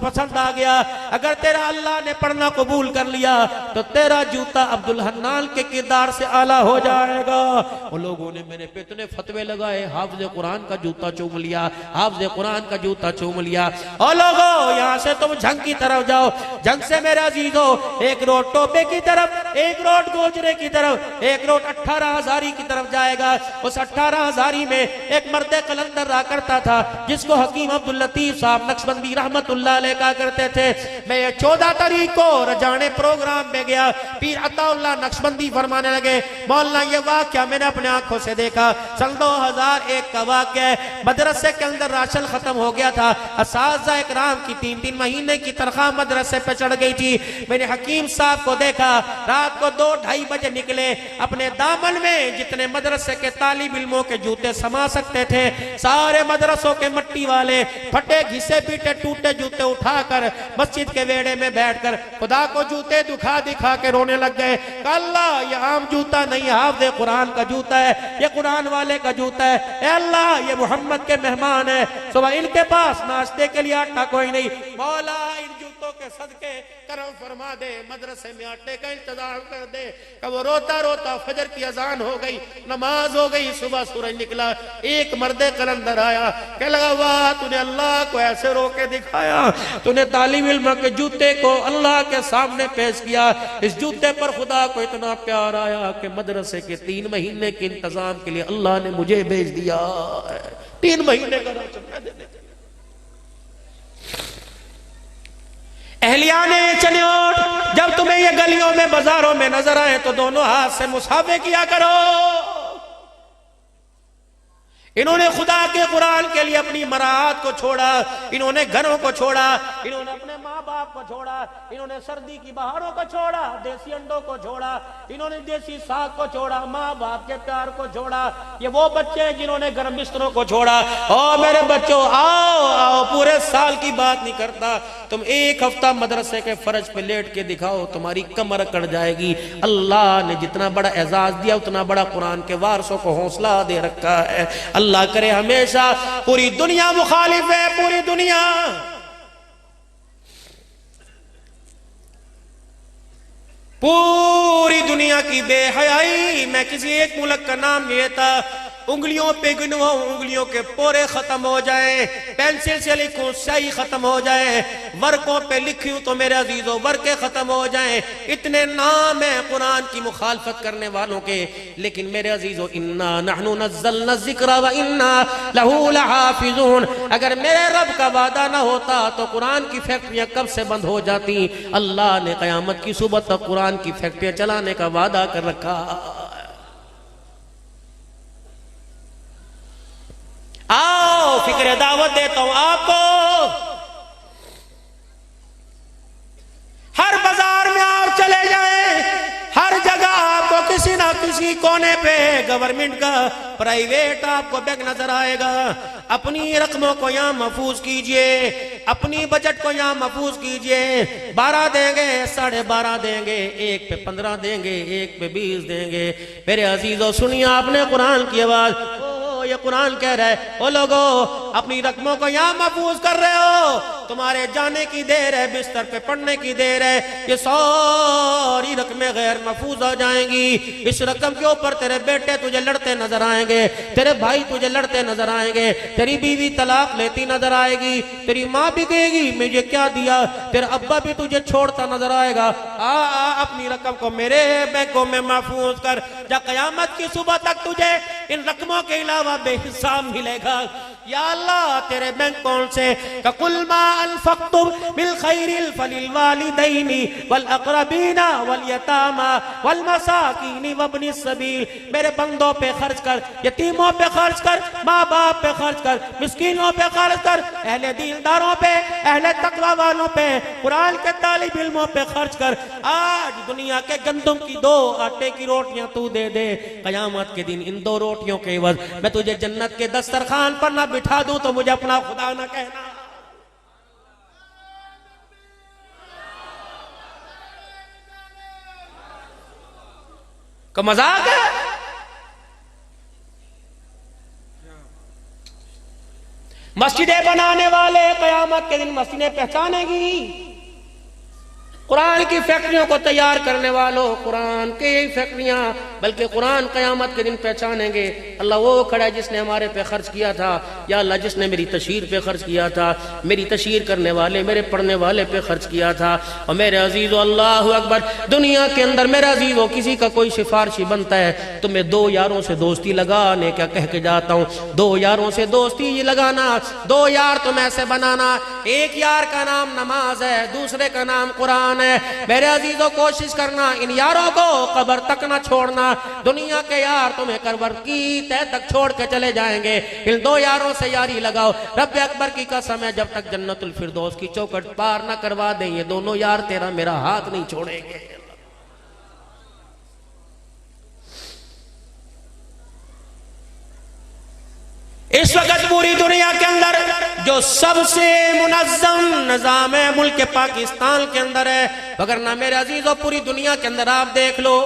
Speaker 3: پسند آ گیا، اگر تیرا اللہ نے پڑھنا قبول کر لیا تو تیرا جوتا عبدالحنان کے کردار سے اعلیٰ ہو جائے گا۔ ان لوگوں نے میرے پہ اتنے فتوے لگائے، حافظ قرآن کا جوتا چوم لیا، حافظ قرآن کا جوتا چوم لیا۔ اور لوگوں یہاں سے تم جھنگ کی طرف جاؤ، جھنگ سے میرے عزیزو ایک روڈ ٹوپے کی طرف، ایک روڈ گوجرے کی طرف، ایک روڈ 18 ہزاری کی طرف جائے گا۔ اس 18 ہزاری میں ایک مرد قلندر رہا کرتا تھا جس کو حکیم عبداللطیف صاحب نقشبندی رحمت اللہ علیہ کہا کرتے تھے۔ میں یہ 14 تاریخ کو رجانے پروگرام میں گیا، پیر عطا اللہ نقشبندی فرمانے لگے مولانا یہ واقعہ میں نے اپنے آنکھوں سے دیکھا، سن 2001 کا واقعہ ہے۔ مدرسے کے اندر راشن ختم ہو گیا تھا، اساتذہ اکرام کی 3 مہینے کی تنخواہ مدرسے پہ چڑھ گئی تھی۔ میں نے حکیم صاحب کو دیکھا رات کو 2-2:30 بجے نکلے، اپنے دامن میں جتنے مدرسے کے طالب علموں کے جوتے سما سکتے تھے سارے مدرسوں کے مٹی والے پھٹے گھسے پیٹے ٹوٹے جوتے اٹھا کر مسجد کے ویڑے میں بیٹھ کر خدا کو جوتے دکھا دکھا کے رونے لگ گئے کہ اللہ یہ عام جوتا نہیں، حافظ قرآن کا جوتا ہے، یہ قرآن والے کا جوتا ہے، اے اللہ یہ محمد کے مہمان ہے، صبح ان کے پاس ناشتے کے لیے آٹا کوئی نہیں، مولا ان جوتوں کے صدقے کرم فرما دے، مدرسے میں آٹے کا انتظام کر دے۔ کہ وہ روتا روتا فجر کی اذان ہو گئی، نماز ہو گئی، صبح سورج نکلا، ایک مرد قلندر آیا کہ لگا واہ تو نے اللہ کو ایسے رو کے دکھایا، تو نے طالب علم کے جوتے کو اللہ کے سامنے پیش کیا، اس جوتے پر خدا کو اتنا پیار آیا کہ مدرسے کے 3 مہینے کے انتظام کے لیے اللہ نے مجھے بھیج دیا ہے۔ 3 مہینے کا راشن میں دینے کے لیے۔ اہلیان چلے اٹھ، جب تمہیں یہ گلیوں میں بازاروں میں نظر آئے تو دونوں ہاتھ سے مصافحہ کیا کرو۔ انہوں نے خدا کے قرآن کے لیے اپنی مراعات کو چھوڑا، انہوں نے گھروں کو چھوڑا، انہوں نے اپنے ماں باپ کو چھوڑا، انہوں نے سردی کی بہاروں کو چھوڑا، دیسی انڈوں کو چھوڑا، انہوں نے دیسی ساگ کو چھوڑا، ماں باپ کے پیار کو چھوڑا۔ یہ وہ بچے ہیں جنہوں نے گرم بستروں کو چھوڑا۔ او میرے بچوں آؤ آؤ، پورے سال کی بات نہیں کرتا، تم ایک ہفتہ مدرسے کے فرش پہ لیٹ کے دکھاؤ، تمہاری کمر کٹ جائے گی۔ اللہ نے جتنا بڑا اعزاز دیا اتنا بڑا قرآن کے وارثوں کو حوصلہ دے رکھا ہے۔ اللہ کرے ہمیشہ پوری دنیا مخالف ہے، پوری دنیا پوری دنیا کی بے حیائی۔ میں کسی ایک ملک کا نام نہیں لیتا، انگلیوں پہ گنو انگلیوں کے پورے ختم ہو جائیں، پینسل سے لکھوں سیاہی ختم ہو جائے، ورقوں پہ لکھوں تو میرے عزیزوں ورقے ختم ہو جائیں، اتنے نام ہیں قرآن کی مخالفت کرنے والوں کے۔ لیکن میرے عزیزوں انا نحن نزلنا الذکر وانا لہ لحافظون، اگر میرے رب کا وعدہ نہ ہوتا تو قرآن کی فیکٹریاں کب سے بند ہو جاتی۔ اللہ نے قیامت کی صبح تک قرآن کی فیکٹریاں چلانے کا وعدہ کر رکھا۔ آؤ فکر دعوت دیتا ہوں آپ کو، ہر بازار میں آپ چلے جائیں، ہر جگہ آپ کو کسی نہ کسی کونے پہ گورنمنٹ کا پرائیویٹ آپ کو بینک نظر آئے گا۔ اپنی رقموں کو یہاں محفوظ کیجئے، اپنی بجٹ کو یہاں محفوظ کیجئے۔ 12 دیں گے، 12.5 دیں گے، ایک پہ 15 دیں گے، ایک پہ 20 دیں گے۔ میرے عزیزوں سنیے آپ نے قرآن کی آواز، یہ قرآن کہہ رہا ہے او لوگو اپنی رقموں کو یہاں محفوظ کر رہے ہو، تمہارے جانے کی دیر ہے، بستر پہ پڑھنے کی دیر ہے، یہ ساری رقمیں غیر محفوظ ہو جائیں گی۔ اس رقم کے اوپر تیرے بیٹے تجھے لڑتے نظر آئیں گے، تیرے بھائی تجھے لڑتے نظر آئیں گے، تیری بیوی طلاق لیتی نظر آئے گی، تیری ماں بھی کہے گی مجھے کیا دیا، تیرا ابا بھی تجھے چھوڑتا نظر آئے گا۔ اپنی رقم کو میرے بینکوں میں محفوظ کر، جب قیامت کی صبح تک تجھے ان رقموں کے علاوہ بے حساب ملے گا۔ یا اللہ تیرے بینک اکاؤنٹ سے قُلْ مَا أَنفَقْتُمْ مِنْ خَيْرٍ فَلِلْوَالِدَيْنِ وَالْأَقْرَبِينَ وَالْيَتَامَى وَالْمَسَاكِينِ وَابْنِ السَّبِيلِ، میرے بندوں پہ خرچ کر، یتیموں پہ خرچ کر، ماں باپ پہ خرچ کر، مسکینوں پہ خرچ کر، اہل دینداروں پہ، اہل تقوی والوں پہ، قرآن کے طالب علموں پہ خرچ کر۔ آج دنیا کے گندم کی 2 آٹے کی روٹیاں تو دے دے، قیامت کے دن ان 2 روٹیوں کے عوض میں تجھے جنت کے دسترخوان پر نہ بٹھا دوں تو مجھے اپنا خدا نہ کہنا۔ کہ مذاق ہے؟ مسجدیں بنانے والے قیامت کے دن مسجدیں پہچانیں گی، قرآن کی فیکٹریوں کو تیار کرنے والوں قرآن کی فیکٹریاں، بلکہ قرآن قیامت کے دن پہچانیں گے اللہ وہ کھڑا ہے جس نے ہمارے پہ خرچ کیا تھا، یا اللہ جس نے میری تشہیر پہ خرچ کیا تھا، میری تشہیر کرنے والے میرے پڑھنے والے پہ خرچ کیا تھا۔ اور میرے عزیزو اللہ اکبر، دنیا کے اندر میرے عزیزو کسی کا کوئی سفارشی بنتا ہے تو میں 2 یاروں سے دوستی لگانے کیا کہہ کے جاتا ہوں، 2 یاروں سے دوستی لگانا، 2 یار تم ایسے بنانا، ایک یار کا نام نماز ہے، دوسرے کا نام قرآن ہے۔ میرے عزیزوں کوشش کرنا ان یاروں کو قبر تک نہ چھوڑنا، دنیا کے یار تمہیں قبر کی تہ تک چھوڑ کے چلے جائیں گے، ان 2 یاروں سے یاری لگاؤ۔ رب اکبر کی قسم ہے جب تک جنت الفردوس کی چوکھٹ پار نہ کروا دیں یہ دونوں یار تیرا میرا ہاتھ نہیں چھوڑیں گے۔ اس وقت پوری دنیا کے اندر جو سب سے منظم نظام ہے ملک پاکستان کے اندر ہے، وگرنہ میرے عزیزوں پوری دنیا کے اندر آپ دیکھ لو،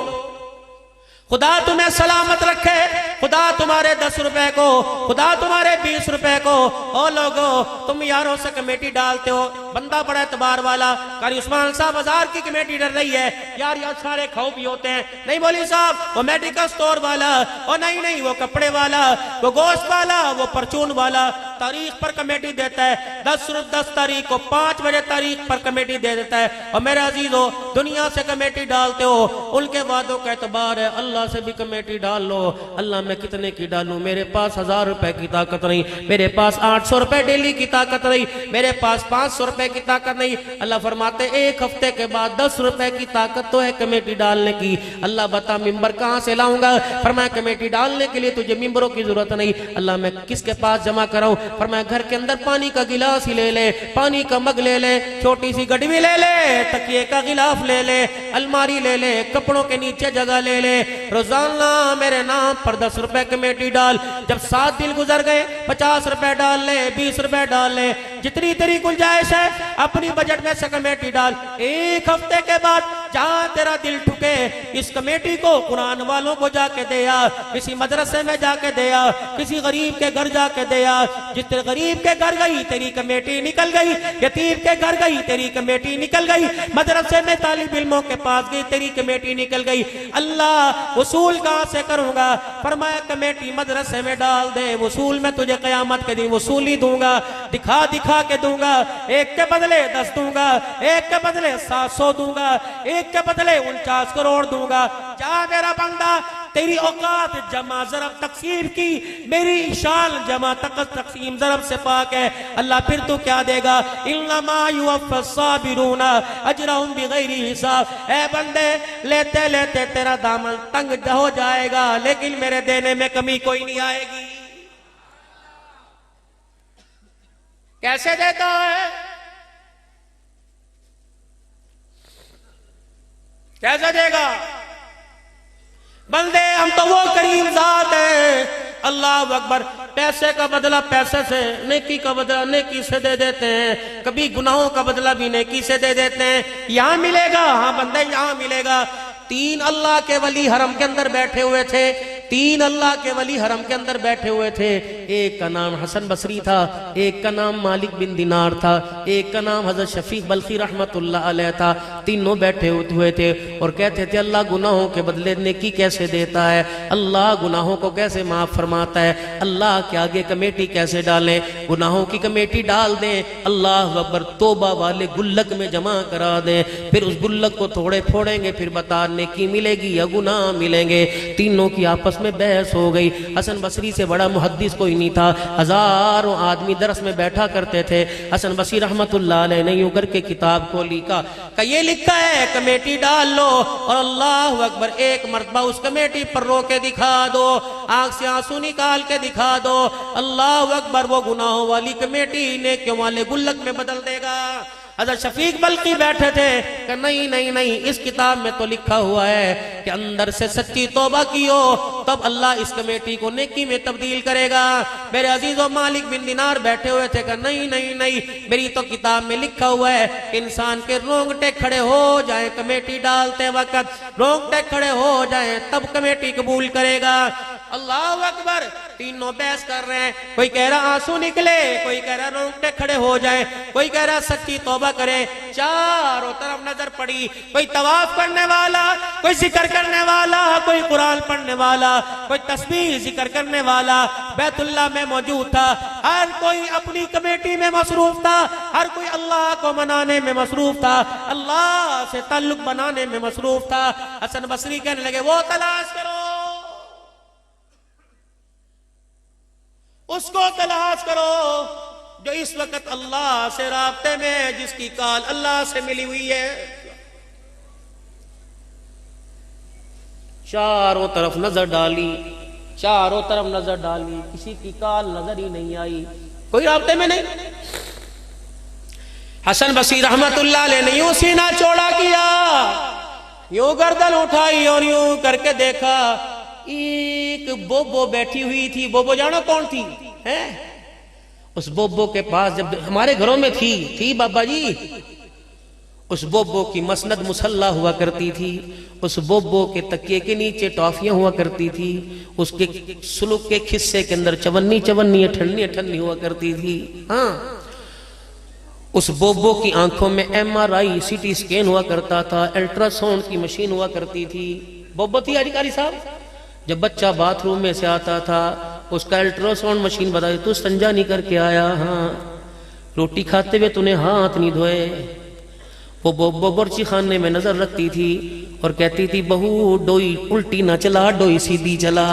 Speaker 3: خدا تمہیں سلامت رکھے، خدا تمہارے 10 روپے کو، خدا تمہارے 20 روپے کو، او لوگو تم یاروں سے کمیٹی ڈالتے ہو، بندہ بڑا اعتبار والا، قاری عثمان صاحب ہزار کی کمیٹی ڈر رہی ہے، یار سارے کھاؤ بھی ہوتے ہیں، نہیں بولی صاحب وہ میڈیکل سٹور والا، اور نہیں وہ کپڑے والا، وہ گوشت والا، وہ پرچون والا تاریخ پر کمیٹی دیتا ہے، 10 تاریخ کو 5 بجے تاریخ پر کمیٹی دے دیتا ہے۔ اور میرے عزیزو دنیا سے کمیٹی ڈالتے ہو، ان کے وعدوں کا اعتبار ہے، اللہ سے بھی کمیٹی ڈال لو، اللہ میں کتنے کی ڈالوں، میرے پاس 1000 روپے کی طاقت نہیں، میرے پاس 800 روپے ڈیلی کی طاقت نہیں، میرے پاس 500 روپے کی طاقت نہیں۔ اللہ فرماتے 1 ہفتے کے بعد 10 روپے کی طاقت تو ہے کمیٹی ڈالنے کی۔ اللہ بتا ممبر کہاں سے لاؤں گا؟ فرمایا کمیٹی ڈالنے کے لیے تجھے ممبروں کی ضرورت نہیں، اللہ میں کس کے پاس جمع کراؤں؟ فرمایا گھر کے اندر پانی کا گلاس ہی لے لے، پانی کا مگ لے لے، چھوٹی سی گڈوی لے لے، تکیے کا غلاف لے لے، الماری لے لے، کپڑوں کے نیچے جگہ لے لے، روزانہ میرے نام پر 10 روپے کمیٹی ڈال۔ جب 7 دن گزر گئے 50 روپے ڈال لے، 20 روپے ڈال لے، جتنی تیری گنجائش ہے اپنی بجٹ میں سے کمیٹی ڈال۔ 1 ہفتے کے بعد جہاں تیرا دل ٹھکے اس کمیٹی کو قرآن والوں کو جا کے دیا، کسی مدرسے میں جا کے دیا، کسی غریب کے گھر جا کے دیا، جس غریب کے گھر گئی تیری کمیٹی نکل گئی، یتیم کے گھر گئی تیری کمیٹی نکل گئی، مدرسے میں طالب علموں کے پاس گئی تیری کمیٹی نکل گئی۔ اللہ وصول کہاں سے کروں گا؟ فرمایا کمیٹی مدرسے میں ڈال دے، وصول میں تجھے قیامت کے دن وصولی دوں گا، دکھا دکھا کے دوں گا، 1 کے بدلے 10 دوں گا، 1 کے بدلے 700 دوں گا، 1 کے بدلے 49 کروڑ دوں گا۔ جا میرا بندہ تیری اوقات جمع ضرب تقسیم کی، میری شان جمع تقسیم ضرب سے پاک ہے۔ اللہ پھر تو کیا دے گا؟ انما یوفی الصابرون اجرهم بغیر حساب۔ اے بندے لیتے لیتے تیرا دامن تنگ ہو جائے گا لیکن میرے دینے میں کمی کوئی نہیں آئے گی۔ کیسے دیتا ہے؟ کیسے دے گا؟ بندے ہم تو وہ کریم ذات ہے، اللہ اکبر، پیسے کا بدلہ پیسے سے، نیکی کا بدلہ نیکی سے دے دیتے ہیں، کبھی گناہوں کا بدلہ بھی نیکی سے دے دیتے ہیں۔ یہاں ملے گا، ہاں بندے یہاں ملے گا۔ 3 اللہ کے ولی حرم کے اندر بیٹھے ہوئے تھے، 3 اللہ کے ولی حرم کے اندر بیٹھے ہوئے تھے، ایک کا نام حسن بصری تھا، ایک کا نام مالک بن دینار تھا، ایک کا نام حضرت شفیق بلخی رحمت اللہ علیہ تھا۔ تینوں بیٹھے ہوئے تھے اور کہتے تھے اللہ گناہوں کے بدلے نیکی کیسے دیتا ہے، اللہ گناہوں کو کیسے معاف فرماتا ہے، اللہ کے آگے کمیٹی کیسے ڈالیں، گناہوں کی کمیٹی ڈال دیں، اللہ اکبر، توبہ والے گلک میں جمع کرا دیں، پھر اس گلک کو تھوڑے پھوڑیں گے، پھر بتا نیکی ملے گی یا گناہ ملیں گے۔ تینوں کی آپس
Speaker 2: میں بحث ہو گئی. حسن بصری سے بڑا محدث کوئی نہیں تھا. ہزاروں آدمی درس میں بیٹھا کرتے تھے. حسن بصری رحمت اللہ علیہ نے یوں کر کے کتاب کھولی کہ یہ لکھا ہے کمیٹی ڈال لو اور اللہ اکبر ایک مرتبہ اس کمیٹی پر رو کے دکھا دو, آنکھ سے آنسو نکال کے دکھا دو, اللہ اکبر وہ گناہوں والی کمیٹی نیکیوں والے گلک میں بدل دے گا. حضرت شفیق بلخی بیٹھے تھے کہ نہیں نہیں نہیں, اس کتاب میں تو لکھا ہوا ہے کہ اندر سے سچی توبہ کیو تب اللہ اس کمیٹی کو نیکی میں تبدیل کرے گا. میرے عزیزو مالک بن دینار بیٹھے ہوئے تھے کہ نہیں نہیں نہیں, میری تو کتاب میں لکھا ہوا ہے کہ انسان کے رونگٹے کھڑے ہو جائیں کمیٹی ڈالتے وقت, رونگٹے کھڑے ہو جائیں تب کمیٹی قبول کرے گا. اللہ اکبر, تینوں بحث کر رہے ہیں. کوئی کہہ رہا آنسو نکلے, کوئی کہہ رہا رونگٹے کھڑے ہو جائیں, کوئی کہہ رہا سچی توبہ کرے. چاروں طرف نظر پڑی, کوئی طواف کرنے والا, کوئی ذکر کرنے والا, کوئی قرآن پڑھنے والا, کوئی تسبیح ذکر کرنے والا بیت اللہ میں موجود تھا. ہر کوئی اپنی کمیٹی میں مصروف تھا, ہر کوئی اللہ کو منانے میں مصروف تھا, اللہ سے تعلق بنانے میں مصروف تھا. حسن بصری کہنے لگے وہ تلاش کرو, اس کو تلاش کرو جو اس وقت اللہ سے رابطے میں, جس کی کال اللہ سے ملی ہوئی ہے. چاروں طرف نظر ڈالی, چاروں طرف نظر ڈالی, کسی کی کال نظر ہی نہیں آئی, کوئی رابطے میں نہیں. حسن بصری رحمت اللہ علیہ نے یوں سینہ چوڑا کیا, یوں گردن اٹھائی اور یوں کر کے دیکھا ایک بوبو بیٹھی ہوئی تھی. بوبو جانو کون تھی ہے؟ اس بوبو کے پاس جب ہمارے گھروں میں تھی بابا جی, اس بوبو کی مسند مسلح ہوا کرتی تھی, اس بوبو کے تکیے کے نیچے ٹافیاں ہوا کرتی تھی, اس کے سلوک کے خصے کے اندر چونی چونی ٹھنڈی ٹھنڈی ہوا کرتی تھی. ہاں, اس بوبو کی آنکھوں میں MRI سی ٹی سکین ہوا کرتا تھا, الٹرا ساؤنڈ کی مشین ہوا کرتی تھی. بوبو تھی ادھیکاری صاحب. جب بچہ باتھ روم میں سے آتا تھا اس کا الٹرا ساؤنڈ مشین بتائی تو سنجا نہیں کر کے آیا, ہاں روٹی کھاتے ہوئے تو نے ہاتھ نہیں دھوئے. وہ بوبو برچی خانے میں نظر رکھتی تھی اور کہتی تھی بہو ڈوئی الٹی نہ چلا, ڈوئی سیدھی چلا.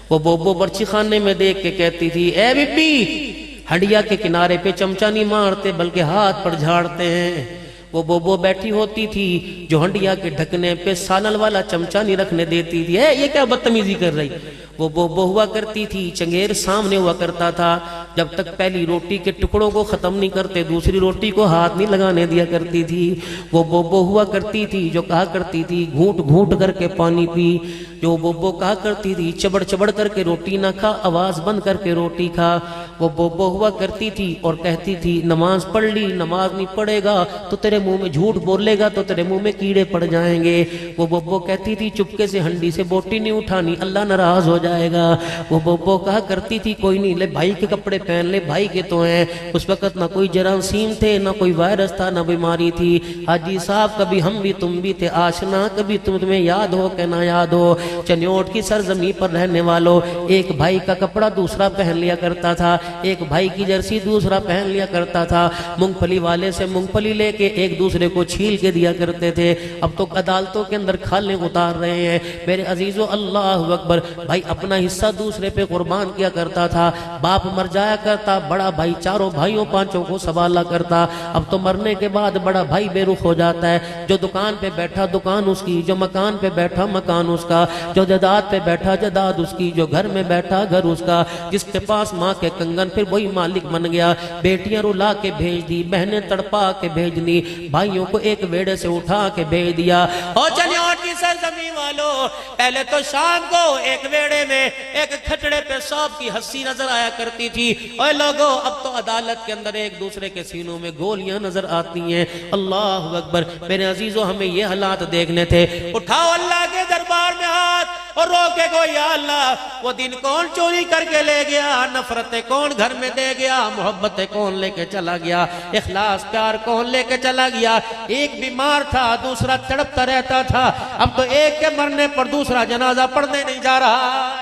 Speaker 2: وہ بوبو برچی خانے میں دیکھ کے کہتی تھی اے بی بی, ہڈیا کے کنارے پہ چمچا نہیں مارتے بلکہ ہاتھ پر جھاڑتے ہیں. وہ بوبو بیٹھی ہوتی تھی جو ہنڈیا کے ڈھکنے پہ سالن والا چمچا نہیں رکھنے دیتی تھی. یہ کیا بدتمیزی کر رہی. وہ بوبو ہوا کرتی تھی, چنگیر سامنے ہوا کرتا تھا, جب تک پہلی روٹی کے ٹکڑوں کو ختم نہیں کرتے دوسری روٹی کو ہاتھ نہیں لگانے دیا کرتی تھی. وہ بوبو ہوا کرتی تھی جو کہا کرتی تھی گھونٹ گھونٹ کر کے پانی پی. جو بوبو کہا کرتی تھی چبڑ چبڑ کر کے روٹی نہ کھا, آواز بند کر کے روٹی کھا. وہ بوبو ہوا کرتی تھی اور کہتی تھی نماز پڑھ لی, نماز نہیں پڑھے گا تو تیرے منہ میں جھوٹ بولے گا تو تیرے منہ میں کیڑے پڑ جائیں گے. وہ بوبو کہتی تھی چپکے سے ہنڈی سے بوٹی نہیں اٹھانی, اللہ ناراض ہو جائے گا. وہ بوبو کہا کرتی تھی کوئی نہیں, لے بھائی کے کپڑے پہن لے, بھائی کے تو ہیں. اس وقت نہ کوئی جراثیم تھے, نہ کوئی وائرس تھا, نہ بیماری تھی. حاجی صاحب کبھی ہم بھی تم بھی تھے آشنا, کبھی تمہیں یاد ہو کہ نہ یاد ہو. چنیوٹ کی سرزمین پر رہنے والوں, ایک بھائی کا کپڑا دوسرا پہن لیا کرتا تھا, ایک بھائی کی جرسی دوسرا پہن لیا کرتا تھا. مونگ پھلی والے سے مونگ پھلی لے کے ایک دوسرے کو چھیل کے دیا کرتے تھے. اب تو عدالتوں کے اندر کھالیں اتار رہے ہیں. میرے عزیزو اللہ اکبر, بھائی اپنا حصہ دوسرے پہ قربان کیا کرتا تھا. باپ مر جایا کرتا, بڑا بھائی چاروں بھائیوں پانچوں کو سنبھالا کرتا. اب تو مرنے کے بعد بڑا بھائی بے رخ ہو جاتا ہے. جو دکان پہ بیٹھا دکان اس کی, جو مکان پہ بیٹھا مکان اس کا, جو جداد پہ بیٹھا جداد اس کی, جو گھر میں بیٹھا گھر اس کا. جس کے پاس ماں کے کنگن پھر وہی مالک بن گیا. بیٹیاں رلا کے بھیج دی, بہنیں تڑپا کے بھیج دی, بھائیوں کو ایک بیڑے سے اٹھا کے بھیج دیا. اور چنیوٹ کی سرزمین والوں, پہلے تو شام کو ایک بیڑے میں ایک کھچڑے پہ سانپ کی ہنسی نظر آیا کرتی تھی. اور لوگوں اب تو عدالت کے اندر ایک دوسرے کے سینوں میں گولیاں نظر آتی ہیں. اللہ اکبر. میرے عزیزو ہمیں یہ حالات دیکھنے تھے. اٹھاؤ اللہ کے دربار میں ہاتھ اور رو کے گو یا اللہ وہ دن کون چوری کر کے لے گیا, نفرتیں کون گھر میں دے گیا, محبتیں کون لے کے چلا گیا, اخلاص پیار کون لے کے چلا گیا. ایک بیمار تھا دوسرا تڑپتا رہتا تھا, اب تو ایک کے مرنے پر دوسرا جنازہ پڑھنے نہیں جا رہا.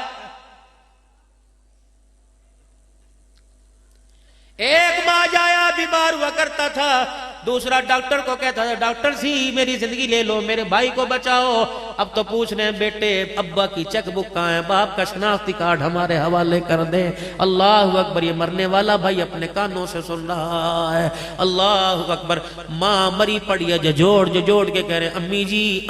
Speaker 2: ایک ماں جایا بیمار ہوا کرتا تھا,
Speaker 3: دوسرا ڈاکٹر کو کہتا تھا ڈاکٹر سی میری زندگی لے لو، میرے بھائی کو بچاؤ۔ اب تو پوچھ رہے ہیں بیٹے ابا کی چیک بک کہاں ہے، باپ کا شناختی کارڈ ہمارے حوالے کر دیں۔ اللہ اکبر، یہ مرنے والا بھائی اپنے کانوں سے سن رہا ہے۔ اللہ اکبر، ماں مری پڑی ہے، جھجوڑ کے کہہ رہے ہیں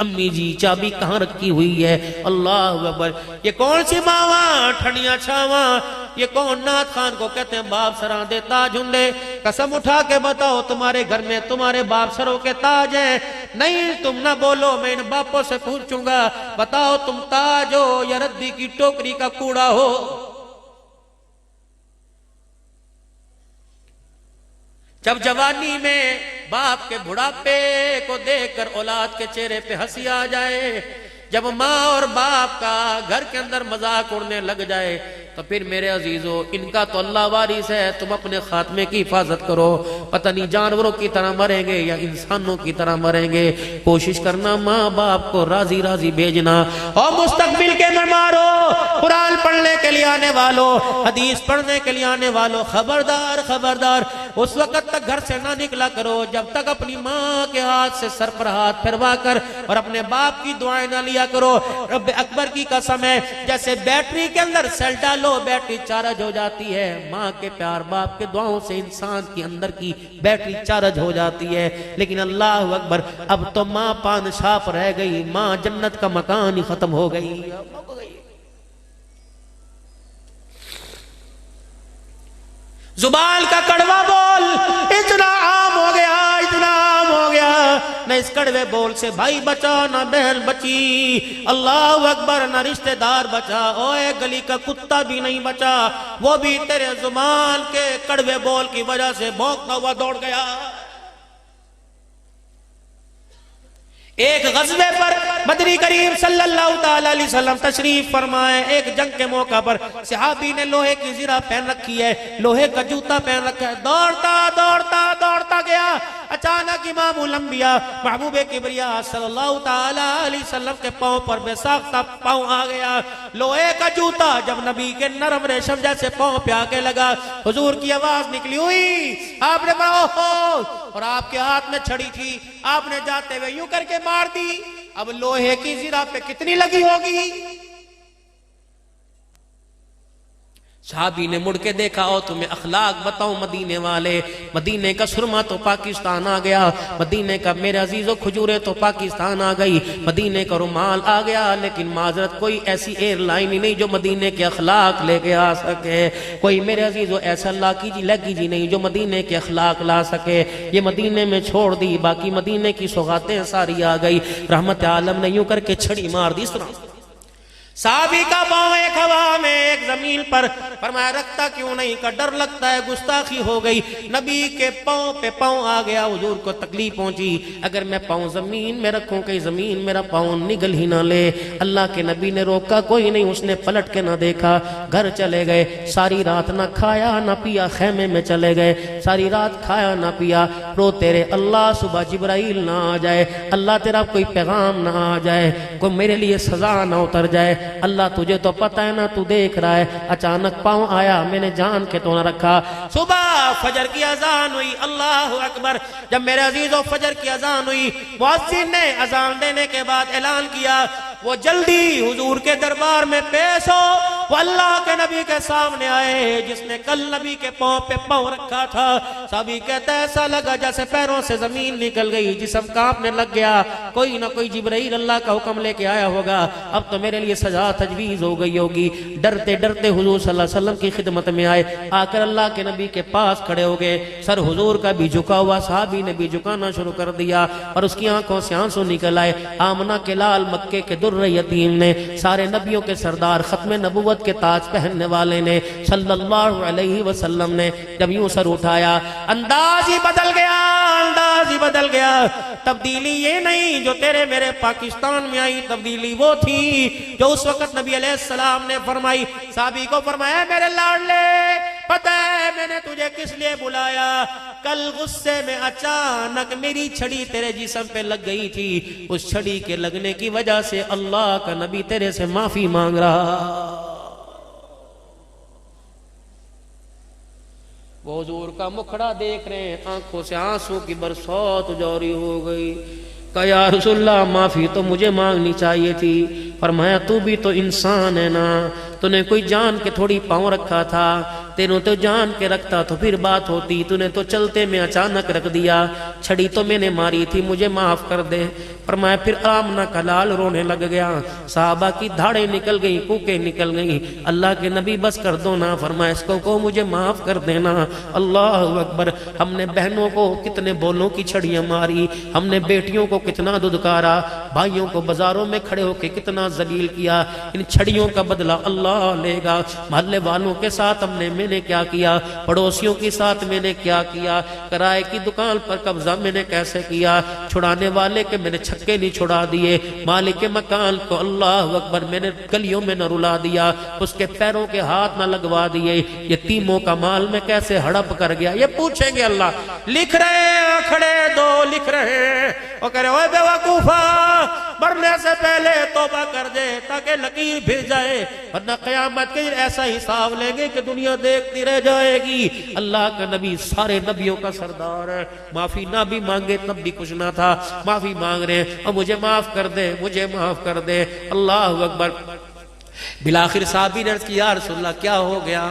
Speaker 3: امی جی چابی کہاں رکھی ہوئی ہے۔ اللہ اکبر، یہ کون سی ماواں ٹھنڈیاں چھاواں، یہ کون نعت خان کو کہتے ہیں باپ سراں دے تاج ہندے۔ قسم اٹھا کے بتاؤ تمہارے گھر میں تمہارے باپ سروں کے تاج ہیں؟ نہیں، تم نہ بولو، میں ان باپوں سے پوچھوں گا، بتاؤ تم تاج ہو یا ردی کی ٹوکری کا کوڑا ہو؟ جب جوانی میں باپ کے بڑھاپے کو دیکھ کر اولاد کے چہرے پہ ہنسی آ جائے، جب ماں اور باپ کا گھر کے اندر مذاق اڑنے لگ جائے، تو پھر میرے عزیزو ان کا تو اللہ وارث ہے، تم اپنے خاتمے کی حفاظت کرو۔ پتہ نہیں جانوروں کی طرح مریں گے یا انسانوں کی طرح مریں گے۔ کوشش کرنا ماں باپ کو راضی بھیجنا۔ اور مستقبل کے مہمانوں، قرآن پڑھنے کے لیے آنے والوں، حدیث پڑھنے کے لیے آنے والوں، خبردار اس وقت تک گھر سے نہ نکلا کرو جب تک اپنی ماں کے ہاتھ سے سر پر ہاتھ پھروا کر اور اپنے باپ کی دعائیں نہ لیا کرو۔ رب اکبر کی قسم ہے، جیسے بیٹری کے اندر سیل ڈالو بیٹری چارج ہو جاتی ہے، ماں کے پیار باپ کے دعاؤں سے انسان کی اندر کی بیٹری چارج ہو جاتی ہے۔ لیکن اللہ اکبر، اب تو ماں پادشاہ رہ گئی، ماں جنت کا مکان ہی ختم ہو گئی۔ زبان کا کڑوا بول اتنا عام ہو گیا، نہ اس کڑوے بول سے بھائی بچا نہ بہن بچی، اللہ اکبر، نہ رشتہ دار بچا، اوے گلی کا کتا بھی نہیں بچا، وہ بھی تیرے زبان کے کڑوے بول کی وجہ سے بھونکتا ہوا دوڑ گیا۔ ایک غزوے پر مدنی کریم صلی اللہ علیہ وسلم تشریف فرمائے، ایک جنگ کے موقع پر صحابی نے لوہے کی زرہ پہن رکھی ہے، لوہے کا جوتا پہن رکھا ہے، دوڑتا گیا، اچانک امام الانبیاء محبوب کبریا صلی اللہ علیہ وسلم کے پاؤں پر بے ساختہ پاؤں آ گیا۔ لوہے کا جوتا جب نبی کے نرم ریشم جیسے پاؤں پہ آ کے لگا، حضور کی آواز نکلی ہوئی، آپ نے بڑا ہو، اور آپ کے ہاتھ میں چھڑی تھی، آپ نے جاتے ہوئے یوں کر کے مار دی۔ اب لوہے کی زرہ پہ کتنی لگی ہوگی؟ صحابی نے مڑ کے دیکھا، اور تمہیں اخلاق بتاؤں مدینے والے، مدینے کا سرما تو پاکستان آ گیا، مدینے کا میرے عزیزو کھجورے تو پاکستان آ گئی، مدینے کا رومال آ گیا، لیکن معذرت کوئی ایسی ایئر لائن ہی نہیں جو مدینے کے اخلاق لے کے آ سکے، کوئی میرے عزیزو ایسا لیگیجی نہیں جو مدینے کے اخلاق لا سکے۔ یہ مدینے میں چھوڑ دی، باقی مدینے کی سوغاتیں ساری آ گئی۔ رحمت عالم نے یوں کر کے چھڑی مار دی اس طرح۔ صحابی کا پاؤں ایک ہوا میں ایک زمین پر، فرمایا رکھتا کیوں نہیں کا ڈر لگتا ہے گستاخی ہو گئی، نبی کے پاؤں پہ پاؤں آ گیا، حضور کو تکلیف پہنچی، اگر میں پاؤں زمین میں رکھوں کہیں زمین میرا پاؤں نگل ہی نہ لے۔ اللہ کے نبی نے روکا کوئی نہیں، اس نے پلٹ کے نہ دیکھا، گھر چلے گئے، ساری رات نہ کھایا نہ پیا، خیمے میں چلے گئے، ساری رات کھایا نہ پیا، روتے رہے، اللہ صبح جبرائیل نہ آ جائے، اللہ تیرا کوئی پیغام نہ آ جائے، کوئی میرے لیے سزا نہ اتر جائے، اللہ تجھے تو پتہ ہے نا، تو دیکھ رہا ہے۔ اچانک پاؤں آیا، میں نے جان کے تو نہ رکھا۔ صبح فجر کی اذان ہوئی، اللہ اکبر، جب میرے عزیزو فجر کی اذان ہوئی، مؤذن نے اذان دینے کے بعد اعلان کیا، وہ جلدی حضور کے دربار میں پیش ہو، وہ اللہ کے نبی کے سامنے آئے جس نے کل نبی کے پاؤں پہ پاؤں رکھا تھا۔ صحابی کہتا ہے ایسا لگا جیسے پیروں سے زمین نکل گئی، جسم کانپنے لگ گیا، کوئی نہ کوئی جبرائیل اللہ کا حکم لے کے آیا ہوگا، اب تو میرے لیے سزا تجویز ہو گئی ہوگی۔ ڈرتے ڈرتے حضور صلی اللہ علیہ وسلم کی خدمت میں آئے، آ کر اللہ کے نبی کے پاس کھڑے ہو گئے، سر حضور کا بھی جھکا ہوا، صحابی نے بھی جھکانا شروع کر دیا، اور اس کی آنکھوں سے آنسو نکل آئے۔ آمنہ کے لال مکے کے در یتیم نے، سارے نبیوں کے سردار، ختم نبوت کے تاج پہننے والے نے، صلی اللہ علیہ وسلم نے جب یوں سر اٹھایا، انداز ہی بدل گیا۔ تبدیلی یہ نہیں جو تیرے میرے پاکستان میں آئی، تبدیلی وہ تھی جو اس وقت نبی علیہ السلام نے فرمائی۔ صحابی کو فرمایا میرے لاڈلے، پتہ ہے میں نے تجھے کس لیے بلایا؟ کل غصے میں اچانک میری چھڑی تیرے جسم پہ لگ گئی تھی، اس چھڑی کے لگنے کی وجہ سے اللہ کا نبی تیرے سے معافی مانگ رہا۔ وہ حضور کا مکھڑا دیکھ رہے ہیں، آنکھوں سے آنسو کی برسات جاری ہو گئی۔ کہا یا رسول اللہ معافی تو مجھے مانگنی چاہیے تھی۔ فرمایا تو بھی تو انسان ہے نا، تو نے کوئی جان کے تھوڑی پاؤں رکھا تھا، تینوں تو جان کے رکھتا تو پھر بات ہوتی، تو نے تو چلتے میں اچانک رکھ دیا، چھڑی تو میں نے ماری تھی، مجھے معاف کر دے۔ فرمایا پھر آمنہ کا لال رونے لگ گیا، صحابہ کی دھاڑیں نکل گئیں، کوکیں نکل گئیں، اللہ کے نبی بس کر دو نا۔ فرمایا اس کو مجھے معاف کر دینا۔ اللہ اکبر، ہم نے بہنوں کو کتنے بولوں کی چھڑیاں ماری، ہم نے بیٹیوں کو کتنا دھدکارا، بھائیوں کو بازاروں میں کھڑے ہو کے کتنا ذلیل کیا، ان چھڑیوں کا بدلہ اللہ لے گا۔ محلے والوں کے ساتھ میں نے کیا کیا، پڑوسیوں کے ساتھ میں نے کیا کیا، کرائے کی دکان پر قبضہ میں نے کیسے کیا، چھڑانے والے کے میں نے چھکے نہیں چھڑا دیے، مالک مکان کو اللہ اکبر میں نے گلیوں میں نہ رلا دیا، اس کے پیروں کے ہاتھ نہ لگوا دیے، یتیموں کا مال میں کیسے ہڑپ کر گیا۔ یہ پوچھیں گے اللہ، لکھ رہے ہیں کھڑے دو لکھ رہے ہیں، وہ کہہ رہے اوے بے وقوفا مرنے سے پہلے توبہ کر دے تاکہ لکیر پھر جائے، ورنہ قیامت کے ایسا حساب لیں گے کہ دنیا دیکھتی رہ جائے گی۔ اللہ کا نبی سارے نبیوں کا سردار ہے، معافی نہ بھی مانگے تب بھی کچھ نہ تھا، معافی مانگ رہے ہیں اور مجھے معاف کر دے، مجھے معاف کر دے۔ اللہ اکبر۔ بالآخر صحابی نے عرض کی یا رسول اللہ کیا ہو گیا؟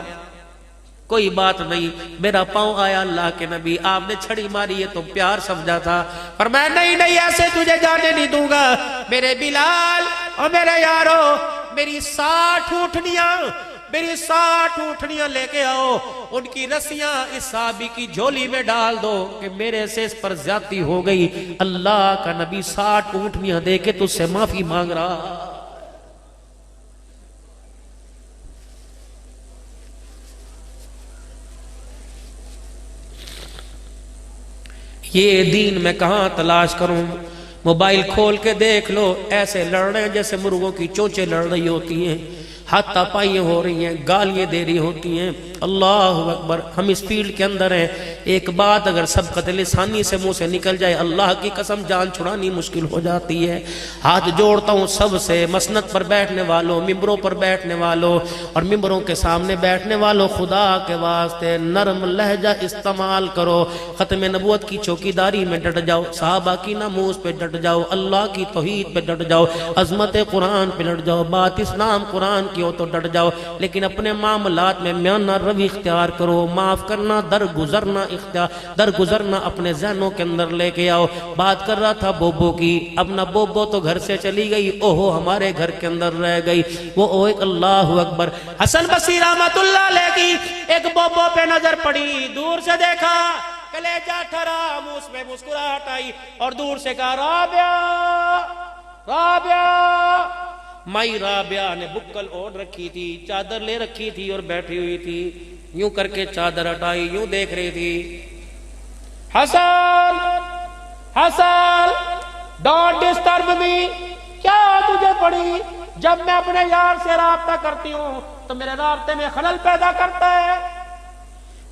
Speaker 3: کوئی بات نہیں، میرا پاؤں آیا اللہ کے نبی، آپ نے چھڑی ماری ہے تو پیار سمجھا تھا۔ فرمایا نہیں نہیں، ایسے تجھے جانے نہیں دوں گا، میرے بلال اور میرے یارو، میری 60 اونٹنیاں لے کے آؤ، ان کی رسیاں اس صحابی کی جھولی میں ڈال دو کہ میرے سے اس پر زیادتی ہو گئی۔ اللہ کا نبی 60 اونٹنیاں دے کے تجھ سے معافی مانگ رہا۔ یہ دین میں کہاں تلاش کروں؟ موبائل کھول کے دیکھ لو، ایسے لڑ رہے ہیں جیسے مرغوں کی چونچیں لڑ رہی ہوتی ہیں، ہاتھ تاپائیاں ہو رہی ہیں، گالیاں دے رہی ہوتی ہیں۔ اللہ اکبر، ہم اس فیلڈ کے اندر ہیں، ایک بات اگر سبقت لسانی سے منہ سے نکل جائے، اللہ کی قسم جان چھڑانی مشکل ہو جاتی ہے۔ ہاتھ جوڑتا ہوں سب سے، مسند پر بیٹھنے والوں، ممبروں پر بیٹھنے والوں اور ممبروں کے سامنے بیٹھنے والوں، خدا کے واسطے نرم لہجہ استعمال کرو، ختم نبوت کی چوکیداری میں ڈٹ جاؤ، صحابہ کی ناموس پہ ڈٹ جاؤ، اللہ کی توحید پہ ڈٹ جاؤ، عظمت قرآن پہ ڈٹ جاؤ، بات اسلام قرآن کی ہو تو ڈٹ جاؤ، لیکن اپنے معاملات میں میانہ روی اختیار کرو، معاف کرنا، درگزرنا اپنے ذہنوں کے اندر لے کے آؤ۔ بات کر رہا تھا بوبو کی، اب نہ بوبو تو گھر سے چلی گئی، اوہو ہمارے گھر کے اندر رہ گئی، وہ ایک اللہ اکبر۔ حسن بصری رحمت اللہ علیہ کی ایک بوبو پہ نظر پڑی، دور سے دیکھا، کلیجہ ٹھرا، منہ میں مسکراہٹ آئی اور دور سے کہا رابعہ رابعہ۔ مائی رابعہ نے بکل اوڑھ رکھی تھی، چادر لے رکھی تھی اور بیٹھی ہوئی تھی، یوں کر کے چادر ہٹائی، یوں دیکھ رہی تھی۔ حسن حسن ڈونٹ ڈسٹرب می، کیا تجھے پڑی؟ جب میں اپنے یار سے رابطہ کرتی ہوں تو میرے رابطے میں خلل پیدا کرتا ہے۔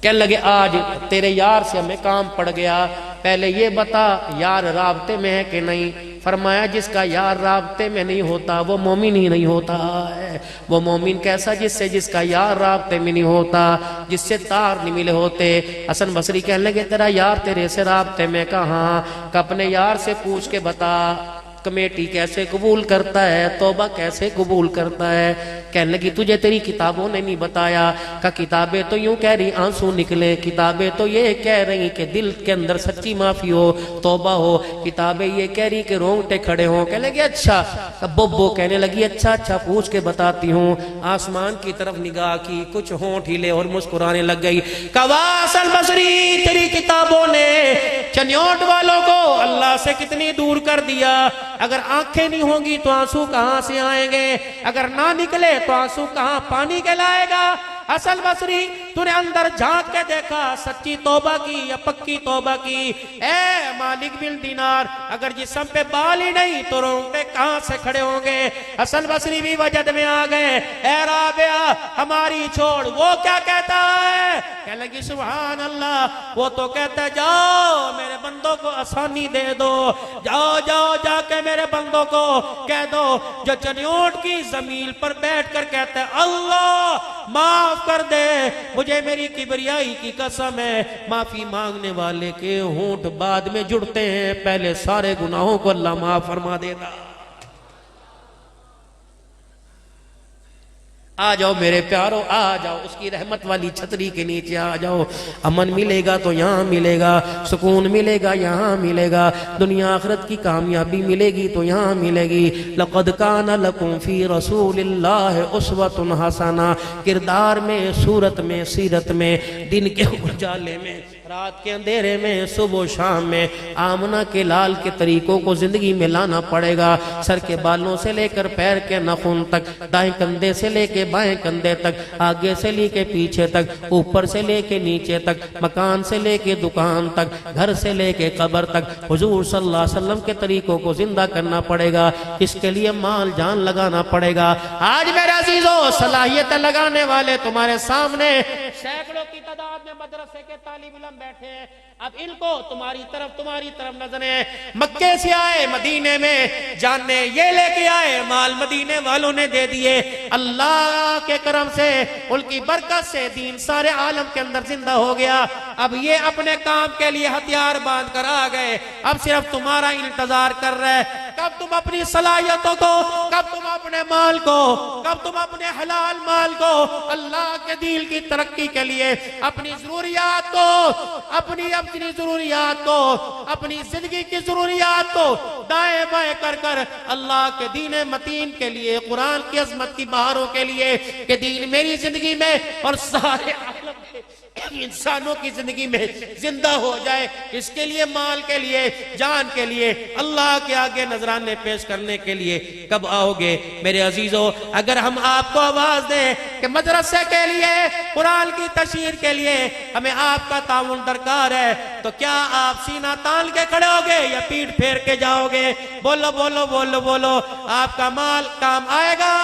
Speaker 3: کہنے لگے آج تیرے یار سے ہمیں کام پڑ گیا، پہلے یہ بتا یار رابطے میں ہے کہ نہیں؟ فرمایا جس کا یار رابطے میں نہیں ہوتا وہ مومن ہی نہیں ہوتا ہے۔ وہ مومن کیسا؟ جس کا یار رابطے میں نہیں ہوتا، جس سے تار نہیں ملے ہوتے۔ حسن بصری کہنے لگے تیرا یار تیرے سے رابطے میں کہاں؟ کہ اپنے یار سے پوچھ کے بتا، کمیٹی کیسے قبول کرتا ہے، توبہ کیسے قبول کرتا ہے؟ کہنے لگی تجھے تیری کتابوں نے نہیں بتایا؟ کہ کتابیں تو یوں کہہ رہی آنسو نکلے، کتابیں تو یہ کہہ رہی کہ دل کے اندر سچی معافی ہو، توبہ ہو، کتابیں یہ کہہ رہی کہ رونگٹے کھڑے ہوں۔ کہنے لگی اچھا، بوبو کہنے لگی اچھا پوچھ کے بتاتی ہوں۔ آسمان کی طرف نگاہ کی، کچھ ہونٹ ہلے اور مسکرانے لگ گئی۔ کہا حسن بصری تیری کتابوں نے چنیوٹ والوں کو اللہ سے کتنی دور کر دیا۔ اگر آنکھیں نہیں ہوں گی تو آنسو کہاں سے آئیں گے؟ اگر نہ نکلے تو آنسو کہاں پانی کے لائے گا؟ حسن بصری تو نے اندر جھانک کے دیکھا، سچی توبہ کی یا پکی توبہ کی؟ اے مالک بن دینار، اگر جسم پہ بال ہی نہیں تو رونگٹے کہاں سے کھڑے ہوں گے؟ حسن بصری بھی وجد میں آ گئے۔ اے رابعہ ہماری چھوڑ، وہ کیا کہتا ہے؟ کہنے لگی سبحان اللہ، وہ تو کہتا ہے جاؤ میرے بندے بندوں کو آسانی دے دو. جاؤ جاؤ جا کے میرے بندوں کو کہہ دو جو چنیوٹ کی زمین پر بیٹھ کر کہتا ہے اللہ معاف کر دے, مجھے میری کبریائی کی قسم ہے, معافی مانگنے والے کے ہونٹ بعد میں جڑتے ہیں, پہلے سارے گناہوں کو اللہ معاف فرما دیتا. آ جاؤ میرے پیارو, آ جاؤ اس کی رحمت والی چھتری کے نیچے آ جاؤ. امن ملے گا تو یہاں ملے گا, سکون ملے گا یہاں ملے گا, دنیا آخرت کی کامیابی ملے گی تو یہاں ملے گی. لقد کان لکم فی رسول اللہ اسوۃ حسنہ, کردار میں, صورت میں, سیرت میں, دن کے اجالے میں, رات کے اندھیرے میں, صبح و شام میں آمنہ کے لال کے طریقوں کو زندگی میں لانا پڑے گا. سر کے بالوں سے لے کر پیر کے ناخن تک, دائیں کندھے سے لے کے بائیں کندھے تک, آگے سے لے کے پیچھے تک, اوپر سے لے کے نیچے تک, مکان سے لے کے دکان تک, گھر سے لے کے قبر تک حضور صلی اللہ علیہ وسلم کے طریقوں کو زندہ کرنا پڑے گا. اس کے لیے مال جان لگانا پڑے گا. آج میرے عزیزوں صلاحیت لگانے والے تمہارے سامنے سینکڑوں کی تعداد میں مدرسے کے طالب علم بیٹھے ہیں. اب ان کو تمہاری طرف نظریں, مکے سے آئے مدینے میں جاننے یہ لے کے آئے, مال مدینے والوں نے دے دیے. اللہ کے کرم سے, ان کی برکت سے دین سارے عالم کے اندر زندہ ہو گیا. اب یہ اپنے کام کے لیے ہتھیار باندھ کر آ گئے, اب صرف تمہارا انتظار کر رہے, کب تم اپنی صلاحیتوں کو, کب تم اپنے مال کو, کب تم اپنے حلال مال کو اللہ کے دین کی ترقی کے لیے, اپنی ضروریات کو, اپنی ضروریات کو, اپنی زندگی کی ضروریات کو دائیں بائیں کر کر اللہ کے دین متین کے لیے, قرآن کی عظمت کی بہاروں کے لیے, کہ دین میری زندگی میں اور سارے عالم کے انسانوں کی زندگی میں زندہ ہو جائے. اس کے لیے, مال کے لیے, جان کے لیے, اللہ کے آگے نذرانے پیش کرنے کے لیے کب آؤ گے میرے عزیزوں؟ اگر ہم آپ کو آواز دیں کہ مدرسے کے لیے, قرآن کی تشہیر کے لیے ہمیں آپ کا تعاون درکار ہے, تو کیا آپ سینہ تان کے کھڑے ہوگے یا پیٹھ پھیر کے جاؤ گے؟ بولو بولو بولو بولو, آپ کا مال کام آئے گا؟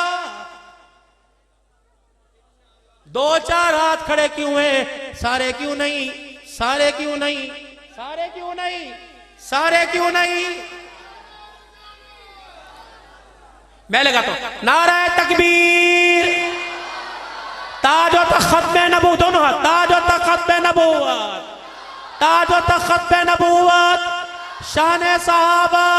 Speaker 3: دو چار ہاتھ کھڑے کیوں ہیں؟ سارے کیوں نہیں؟ سارے کیوں نہیں؟ سارے کیوں نہیں؟ سارے کیوں نہیں؟ میں لگاتا ہوں نعرہ تکبیر, تاج و تخت نبوت, دونوں ہاتھ, تاج و تخت نبوت, تاج و تخت نبوت, شان صحابہ,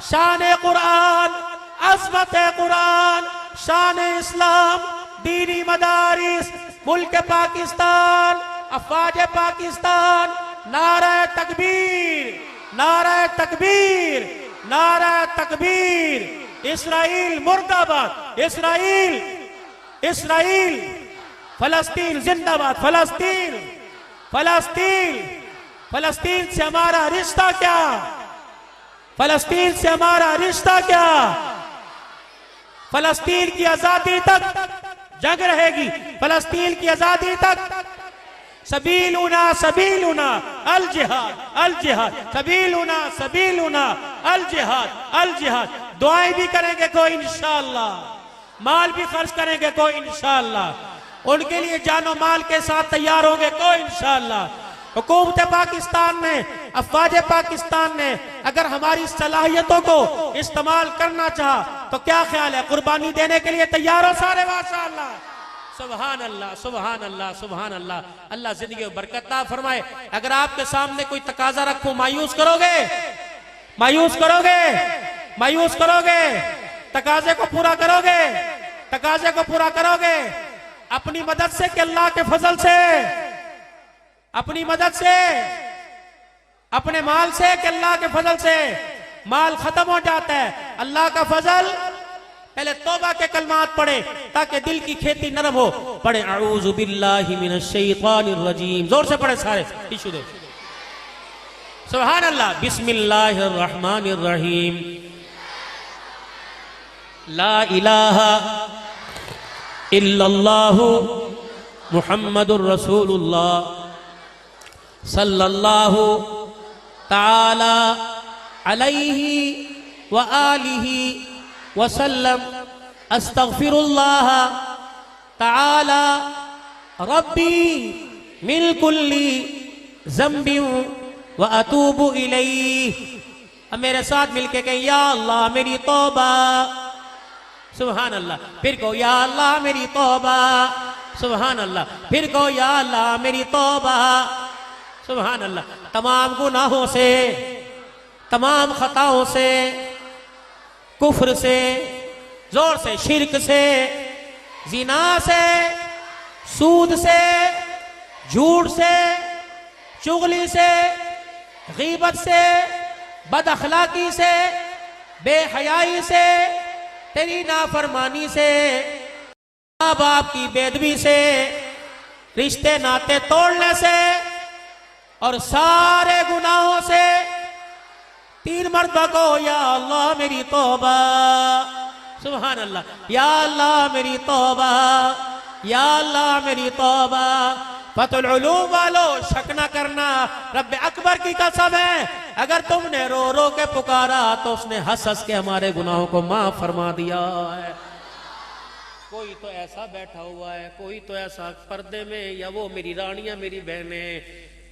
Speaker 3: شان قرآن, عظمت قرآن, شان اسلام, دینی مدارس, ملک پاکستان, افواج پاکستان. نعرہ تکبیر, نعرہ تکبیر, نعرہ تکبیر. اسرائیل مرد آباد, اسرائیل, اسرائیل, فلسطین زندہ باد, فلسطین, فلسطین, فلسطین سے ہمارا رشتہ کیا؟ فلسطین سے ہمارا رشتہ کیا؟ فلسطین کی آزادی تک جنگ رہے گی, فلسطین کی آزادی تک. سبیلنا سبیلنا الجہاد, الجہاد, سبیلنا سبیلنا الجہاد, الجہاد. دعائیں بھی کریں گے کوئی انشاءاللہ, مال بھی خرچ کریں گے کوئی انشاءاللہ, ان کے لیے جان و مال کے ساتھ تیار ہوں گے کوئی انشاءاللہ. حکومت پاکستان نے, افواج پاکستان نے اگر ہماری صلاحیتوں کو استعمال کرنا چاہا تو کیا خیال ہے, قربانی دینے کے لیے تیار ہو سارے؟ ماشاءاللہ, سبحان اللہ, سبحان اللہ, سبحان اللہ. اللہ زندگی و برکت عطا فرمائے. اگر آپ کے سامنے کوئی تقاضا رکھوں, مایوس کرو گے؟ مایوس کرو گے؟ مایوس کرو گے؟ تقاضے کو پورا کرو گے؟ تقاضے کو پورا کرو گے؟ اپنی مدد سے کہ اللہ کے فضل سے؟ اپنی مدد سے, اپنے مال سے کہ اللہ کے فضل سے؟ مال ختم ہو جاتا ہے, اللہ کا فضل. پہلے توبہ کے کلمات پڑھیں تاکہ دل کی کھیتی نرم ہو. پڑھیں اعوذ باللہ من الشیطان الرجیم, زور سے پڑھیں سارے, ٹیشو دو. سبحان اللہ. بسم اللہ الرحمن الرحیم. لا الہ الا اللہ محمد الرسول اللہ صلی اللہ تعالی علیہ وآلہ وسلم. استغفر اللہ تعالی ربی من کل ذنب وَأَتُوبُ إِلَيْهِ. اب میرے ساتھ مل کے کہیں یا اللہ میری توبہ. سبحان اللہ. پھر کہو یا اللہ میری توبہ. سبحان اللہ. پھر کہو یا اللہ میری توبہ. سبحان اللہ. تمام گناہوں سے، تمام خطاؤں سے، کفر سے، زور سے، شرک سے، زنا سے، سود سے، جھوٹ سے، چغلی سے، غیبت سے، بد اخلاقی سے، بے حیائی سے، تیری نافرمانی سے، ماں باپ کی بے ادبی سے، رشتے ناتے توڑنے سے اور سارے گناہوں سے 3 مرتبہ کو یا اللہ میری توبہ. سبحان اللہ. یا اللہ میری توبہ. یا اللہ میری توبہ. فتح العلوم والو شک نہ کرنا، رب اکبر کی قسم ہے اگر تم نے رو رو کے پکارا تو اس نے ہنس ہنس کے ہمارے گناہوں کو معاف فرما دیا ہے. کوئی تو ایسا بیٹھا ہوا ہے، کوئی تو ایسا پردے میں، یا وہ میری رانیاں میری بہنیں،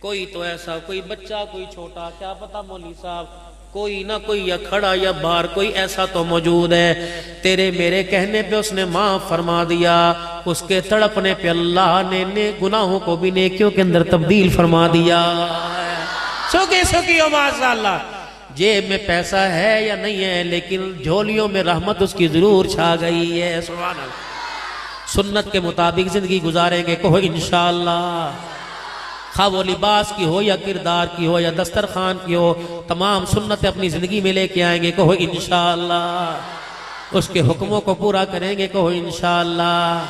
Speaker 3: کوئی تو ایسا، کوئی بچہ، کوئی چھوٹا، کیا پتہ مولوی صاحب، کوئی نہ کوئی یا کھڑا یا باہر کوئی ایسا تو موجود ہے تیرے میرے کہنے پہ اس نے معاف فرما دیا، اس کے تڑپنے پہ اللہ نے گناہوں کو بھی نیکیوں کے اندر تبدیل فرما دیا. سکی سکی و ماشاء اللہ. جیب میں پیسہ ہے یا نہیں ہے لیکن جھولیوں میں رحمت اس کی ضرور چھا گئی ہے. سبحان اللہ. سنت کے مطابق زندگی گزاریں گے، کہو انشاءاللہ. خواہ وہ لباس کی ہو یا کردار کی ہو یا دسترخوان کی ہو، تمام سنتیں اپنی زندگی میں لے کے آئیں گے، کہو انشاءاللہ. اس کے حکموں کو پورا کریں گے، کہو انشاءاللہ.